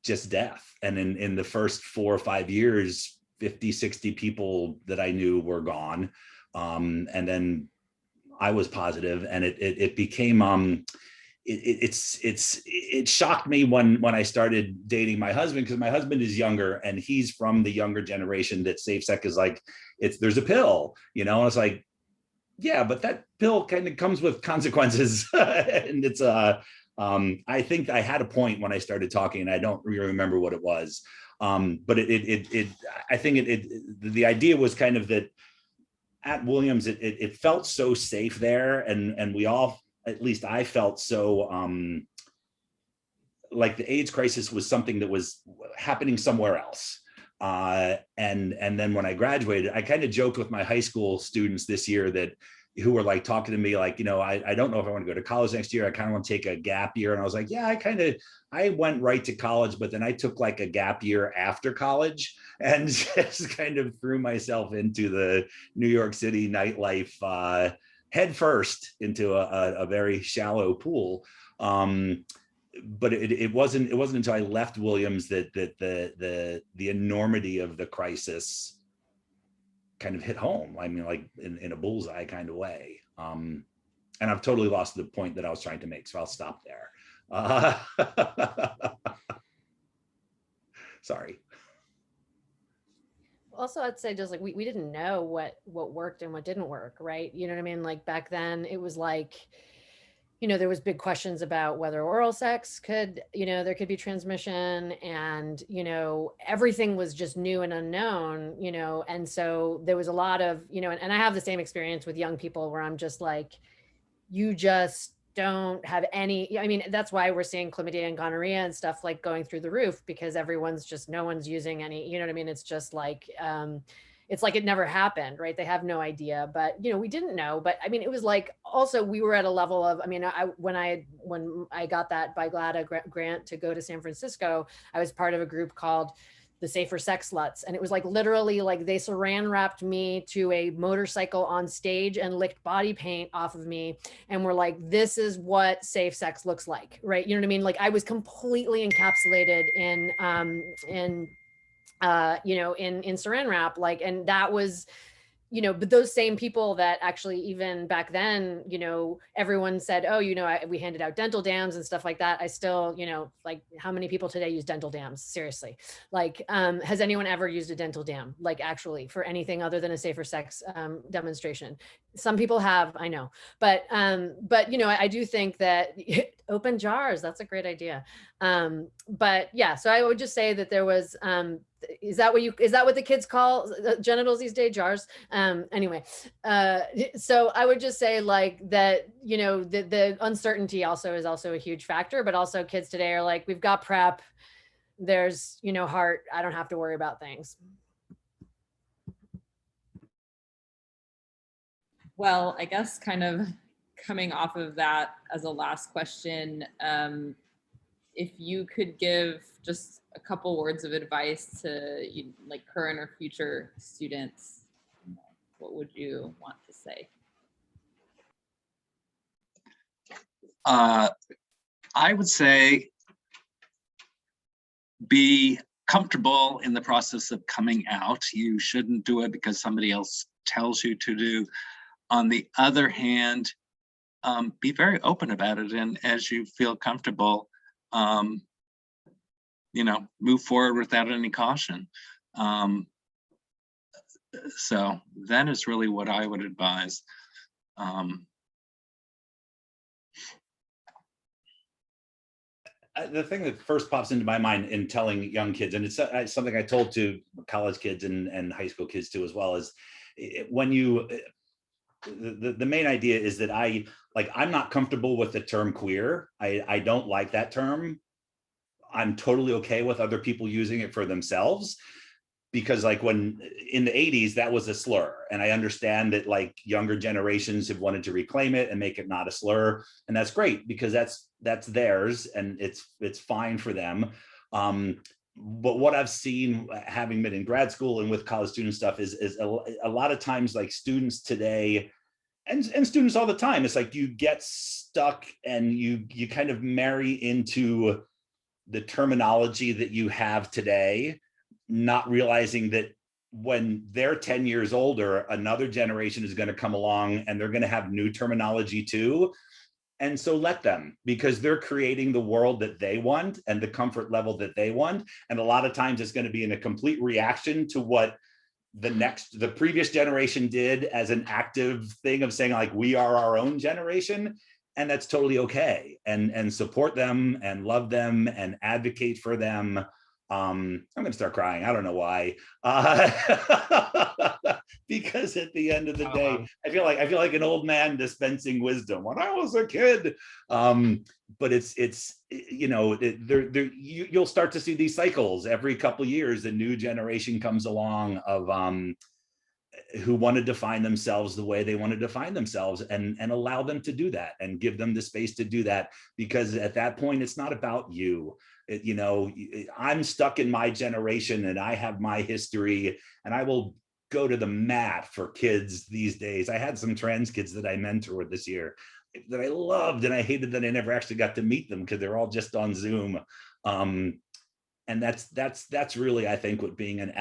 just death. And in the first 4 or 5 years, 50, 60 people that I knew were gone. And then I was positive, and it became it shocked me when I started dating my husband, because my husband is younger and he's from the younger generation that safe sex is like, there's a pill, and it's like, yeah, but that pill kind of comes with consequences. And it's I think I had a point when I started talking, and I don't really remember what it was. But I think the idea was kind of that at Williams, it felt so safe there, and we all, at least I felt so like the AIDS crisis was something that was happening somewhere else. And then when I graduated, I kind of joked with my high school students this year who were like talking to me like, I don't know if I want to go to college next year. I kind of want to take a gap year. And I was like, yeah, I went right to college, but then I took like a gap year after college and just kind of threw myself into the New York City nightlife head first into a very shallow pool. But it wasn't until I left Williams that the enormity of the crisis kind of hit home. I mean, like in a bullseye kind of way. And I've totally lost the point that I was trying to make, so I'll stop there. Sorry. Also, I'd say just like we didn't know what worked and what didn't work, right? You know what I mean? Like back then it was like, there was big questions about whether oral sex could, there could be transmission, and, everything was just new and unknown, and so there was a lot of, and I have the same experience with young people where I'm just like, you just don't have any, I mean, that's why we're seeing chlamydia and gonorrhea and stuff like going through the roof, because no one's using any, you know what I mean? It's just like, it's like it never happened, right? They have no idea, but we didn't know. But I mean, it was like, also we were at a level of, I mean, when I got that BiGLATA grant to go to San Francisco, I was part of a group called the Safer Sex Sluts. And it was like, literally like they saran wrapped me to a motorcycle on stage and licked body paint off of me. And we're like, this is what safe sex looks like, right? You know what I mean? Like I was completely encapsulated in saran wrap, like, and that was, but those same people that actually even back then, everyone said, oh, we handed out dental dams and stuff like that. I still, like how many people today use dental dams? Seriously. Like, has anyone ever used a dental dam? Like actually for anything other than a safer sex demonstration? Some people have, I know, but I do think that open jars, that's a great idea. But yeah, so I would just say that there was, is that what the kids call genitals these days? Jars? Anyway, so I would just say like that, the uncertainty is also a huge factor, but also kids today are like, we've got PrEP, there's, heart, I don't have to worry about things. Well, I guess kind of coming off of that as a last question, if you could give just a couple words of advice to like current or future students, what would you want to say? I would say be comfortable in the process of coming out. You shouldn't do it because somebody else tells you to do. On the other hand, be very open about it, and as you feel comfortable, move forward without any caution. So that is really what I would advise. The thing that first pops into my mind in telling young kids, and it's something I told to college kids and high school kids too as well, is when you, the main idea is that I'm not comfortable with the term queer. I don't like that term. I'm totally okay with other people using it for themselves, because like when in the 80s, that was a slur. And I understand that like younger generations have wanted to reclaim it and make it not a slur. And that's great, because that's theirs and it's fine for them. But what I've seen, having been in grad school and with college student stuff, is a lot of times like students today and students all the time, it's like you get stuck and you kind of marry into the terminology that you have today, not realizing that when they're 10 years older, another generation is going to come along and they're going to have new terminology too. And so let them, because they're creating the world that they want and the comfort level that they want. And a lot of times it's going to be in a complete reaction to what the previous generation did as an active thing of saying, like, we are our own generation. And that's totally okay. And support them and love them and advocate for them. I'm going to start crying. I don't know why. Because at the end of the day, I feel like an old man dispensing wisdom when I was a kid. But it's you know, you'll start to see these cycles every couple of years. A new generation comes along of who want to define themselves the way they want to define themselves, and allow them to do that and give them the space to do that. Because at that point, it's not about you. You know, I'm stuck in my generation and I have my history, and I will go to the mat for kids these days. I had some trans kids that I mentored this year that I loved, and I hated that I never actually got to meet them because they're all just on Zoom. And that's really, I think, what being an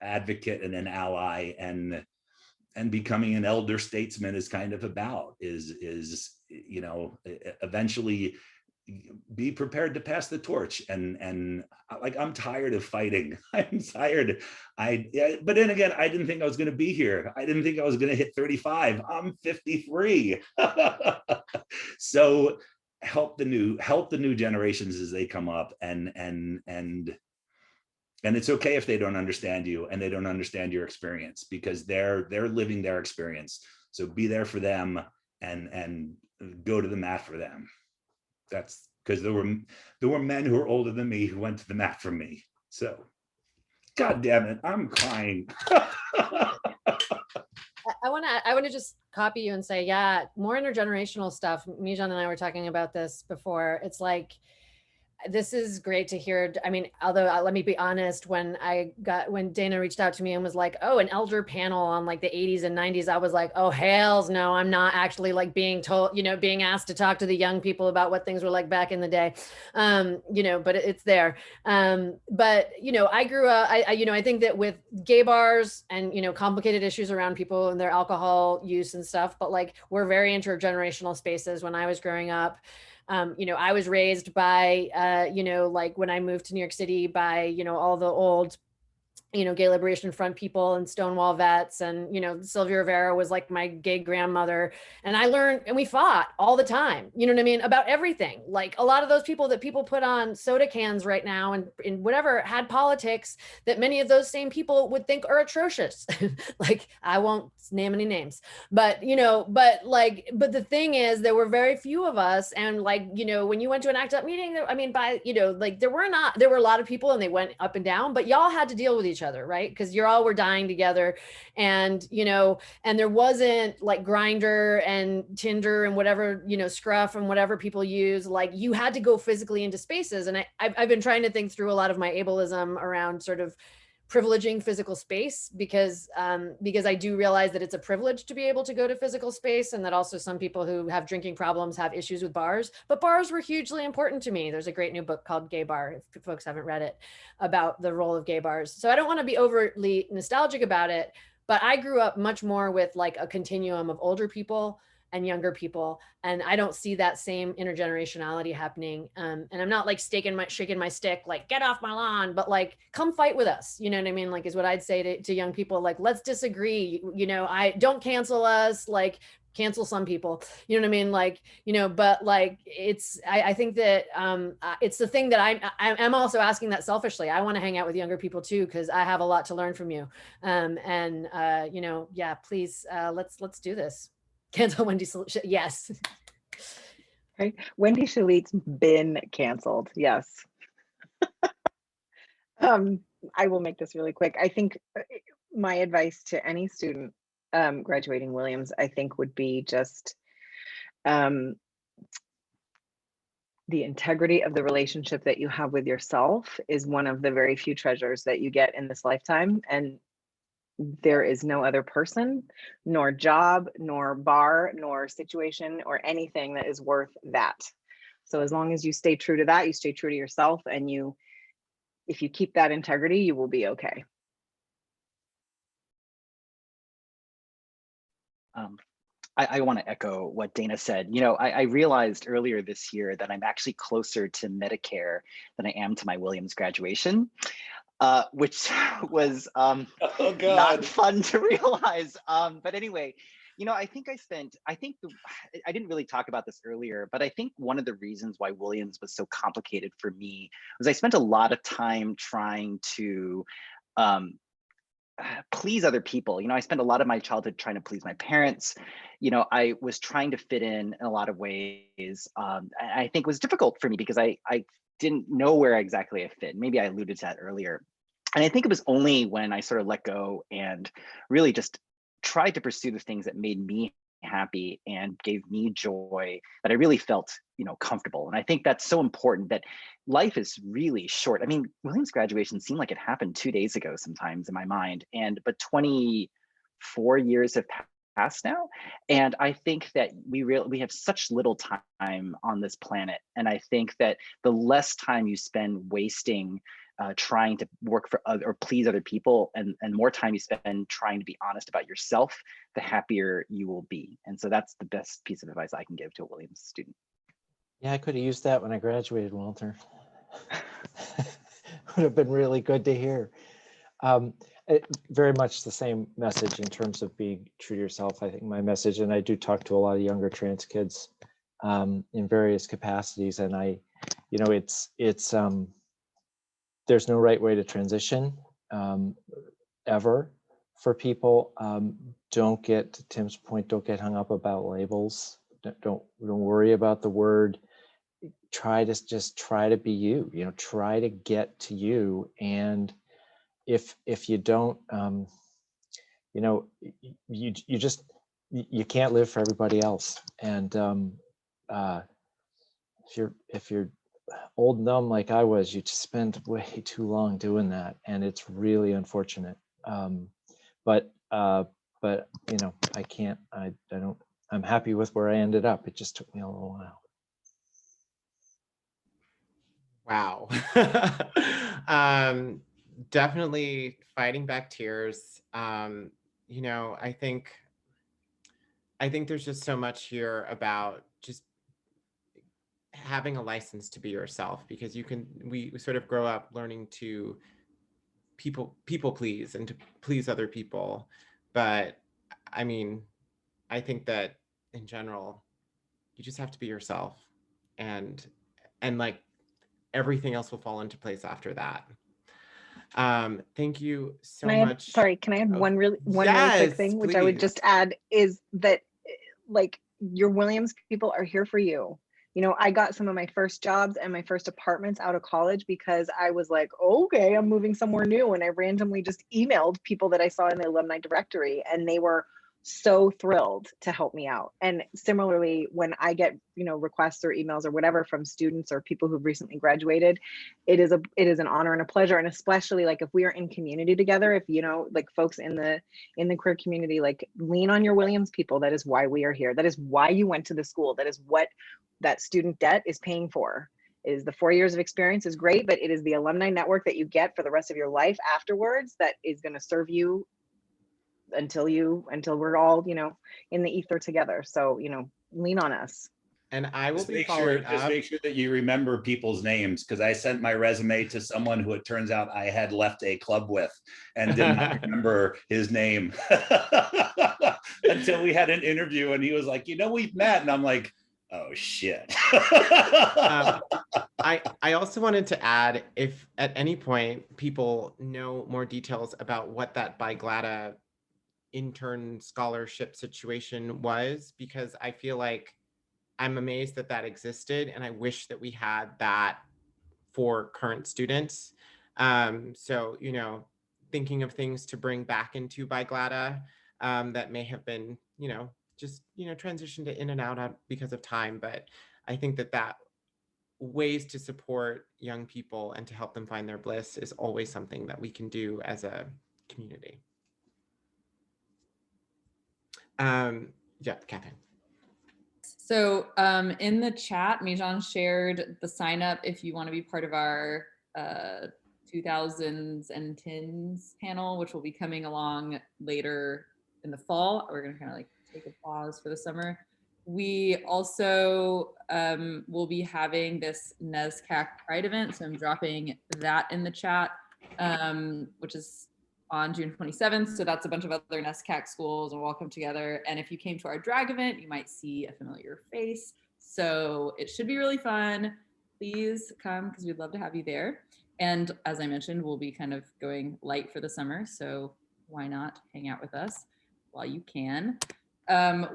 advocate and an ally and becoming an elder statesman is kind of about, is you know, eventually be prepared to pass the torch. And like, I'm tired of fighting. I'm tired. But then again, I didn't think I was going to be here. I didn't think I was going to hit 35. I'm 53. So help the new generations as they come up, and it's okay if they don't understand you and they don't understand your experience, because they're living their experience. So be there for them and go to the mat for them. That's because there were men who were older than me who went to the mat for me. So, God damn it, I'm crying. I want to just copy you and say, yeah, more intergenerational stuff. Mijan and I were talking about this before. It's like, this is great to hear. I mean, although let me be honest, when Dana reached out to me and was like, oh, an elder panel on like the 80s and 90s, I was like, oh, hells no, I'm not actually like being told, you know, being asked to talk to the young people about what things were like back in the day. You know, but it's there. But, you know, I grew up, I think that with gay bars and, you know, complicated issues around people and their alcohol use and stuff, but like, we're very intergenerational spaces. When I was growing up, you know, I was raised by, you know, like when I moved to New York City, by, you know, all the old, you know, gay liberation front people and Stonewall vets, and, you know, Sylvia Rivera was like my gay grandmother. And I learned, and we fought all the time, you know what I mean, about everything. Like a lot of those people that people put on soda cans right now and in whatever had politics that many of those same people would think are atrocious. Like, I won't name any names, but, you know, but the thing is, there were very few of us. And like, you know, when you went to an ACT UP meeting, I mean, by, you know, like there were a lot of people and they went up and down, but y'all had to deal with each other, right? Because you all were dying together. And, you know, and there wasn't like Grindr and Tinder and whatever, you know, Scruff and whatever people use. Like, you had to go physically into spaces. And I've been trying to think through a lot of my ableism around sort of privileging physical space, because I do realize that it's a privilege to be able to go to physical space, and that also some people who have drinking problems have issues with bars, but bars were hugely important to me. There's a great new book called Gay Bar, if folks haven't read it, about the role of gay bars. So I don't want to be overly nostalgic about it, but I grew up much more with like a continuum of older people and younger people. And I don't see that same intergenerationality happening. And I'm not like shaking my stick, like, get off my lawn, but like, come fight with us. You know what I mean? Like, is what I'd say to young people, like, let's disagree. You know, I don't cancel us, like, cancel some people, you know what I mean? Like, you know, but like, I think that it's the thing that I'm also asking that selfishly. I want to hang out with younger people too, because I have a lot to learn from you. You know, yeah, please, let's do this. Cancel Wendy. Yes. Right. Wendy Shalit's been canceled. Yes. I will make this really quick. I think my advice to any student graduating Williams, I think, would be just the integrity of the relationship that you have with yourself is one of the very few treasures that you get in this lifetime. And there is no other person, nor job, nor bar, nor situation, or anything that is worth that. So as long as you stay true to that, you stay true to yourself, and if you keep that integrity, you will be okay. I want to echo what Dana said. You know, I realized earlier this year that I'm actually closer to Medicare than I am to my Williams graduation, which was Oh not God. fun to realize. But anyway, you know, I didn't really talk about this earlier, but I think one of the reasons why Williams was so complicated for me was I spent a lot of time trying to please other people. You know, I spent a lot of my childhood trying to please my parents. You know, I was trying to fit in a lot of ways. I think it was difficult for me because I didn't know where exactly I fit. Maybe I alluded to that earlier. And I think it was only when I sort of let go and really just tried to pursue the things that made me happy and gave me joy that I really felt, you know, comfortable. And I think that's so important, that life is really short. I mean, Williams graduation seemed like it happened 2 days ago sometimes in my mind, but 24 years have passed now. And I think that we have such little time on this planet. And I think that the less time you spend wasting trying to work for or please other people, and more time you spend trying to be honest about yourself, the happier you will be. And so that's the best piece of advice I can give to a Williams student. Yeah, I could have used that when I graduated, Walter. Would have been really good to hear. Very much the same message in terms of being true to yourself. I think my message, and I do talk to a lot of younger trans kids in various capacities, and you know, it's there's no right way to transition ever for people. Don't get, to Tim's point, don't get hung up about labels. Don't worry about the word. Try to be you. You know, try to get to you. And if you don't, you know, you can't live for everybody else. And if you're old and dumb like I was, you just spend way too long doing that, and it's really unfortunate. But you know, I'm happy with where I ended up. It just took me a little while. Wow. Definitely fighting back tears. You know, I think there's just so much here about just having a license to be yourself, because we sort of grow up learning to people please and to please other people. But I mean, I think that in general, you just have to be yourself, and like everything else will fall into place after that. Thank you so much. Sorry, can I add one really quick thing, which I would just add is that, like, your Williams people are here for you. You know, I got some of my first jobs and my first apartments out of college because I was like, okay, I'm moving somewhere new. And I randomly just emailed people that I saw in the alumni directory, and they were so thrilled to help me out. And similarly, when I get, you know, requests or emails or whatever from students or people who've recently graduated, it is an honor and a pleasure. And especially, like, if we are in community together, if, you know, like, folks in the queer community, like, lean on your Williams people. That is why we are here. That is why you went to the school. That is what that student debt is paying for. Is the 4 years of experience is great, but it is the alumni network that you get for the rest of your life afterwards that is going to serve you until we're all, you know, in the ether together. So, you know, lean on us. And I will just be make following sure, just make sure that you remember people's names, because I sent my resume to someone who it turns out I had left a club with and did not remember his name until we had an interview, and he was like, you know, we've met, and I'm like, oh shit. I also wanted to add, if at any point people know more details about what that BiGLATA intern scholarship situation was, because I feel like I'm amazed that that existed, and I wish that we had that for current students. So, you know, thinking of things to bring back into BiGLATA that may have been, you know, just, you know, transitioned in and out because of time. But I think that ways to support young people and to help them find their bliss is always something that we can do as a community. Yeah, Catherine. So in the chat, Mijan shared the sign up if you want to be part of our 2000s and 10s panel, which will be coming along later in the fall. We're going to kind of like take a pause for the summer. We also will be having this NESCAC Pride event. So I'm dropping that in the chat, which is on June 27th. So that's a bunch of other NESCAC schools and we'll all come together. And if you came to our drag event, you might see a familiar face. So it should be really fun. Please come because we'd love to have you there. And as I mentioned, we'll be kind of going light for the summer. So why not hang out with us while you can?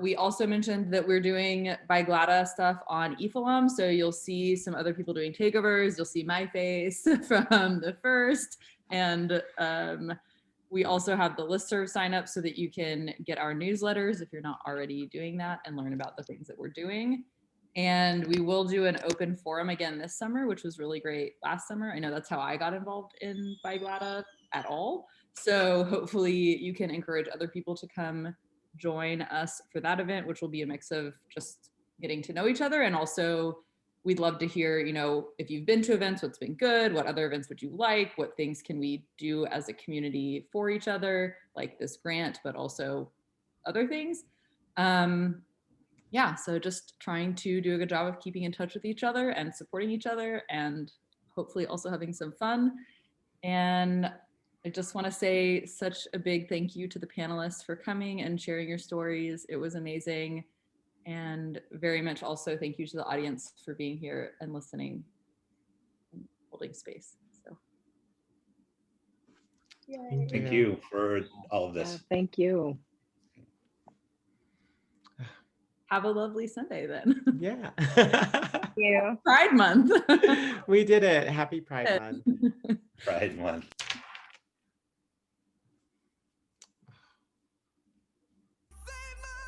We also mentioned that we're doing BiGLATA stuff on EFALUM. So you'll see some other people doing takeovers. You'll see my face from the first. And we also have the listserv sign up so that you can get our newsletters if you're not already doing that and learn about the things that we're doing. And we will do an open forum again this summer, which was really great last summer. I know that's how I got involved in BiGLATA at all. So hopefully you can encourage other people to come join us for that event, which will be a mix of just getting to know each other. And also we'd love to hear, you know, if you've been to events, what's been good, what other events would you like, what things can we do as a community for each other, like this grant, but also other things. Yeah, so just trying to do a good job of keeping in touch with each other and supporting each other and hopefully also having some fun. And I just want to say such a big thank you to the panelists for coming and sharing your stories. It was amazing. And very much also thank you to the audience for being here and listening and holding space. So Yay. Thank you for all of Yeah, this. thank you. have a lovely Sunday then. Yeah. Thank you. Pride Month. We did it. Happy Pride Month. Pride Month.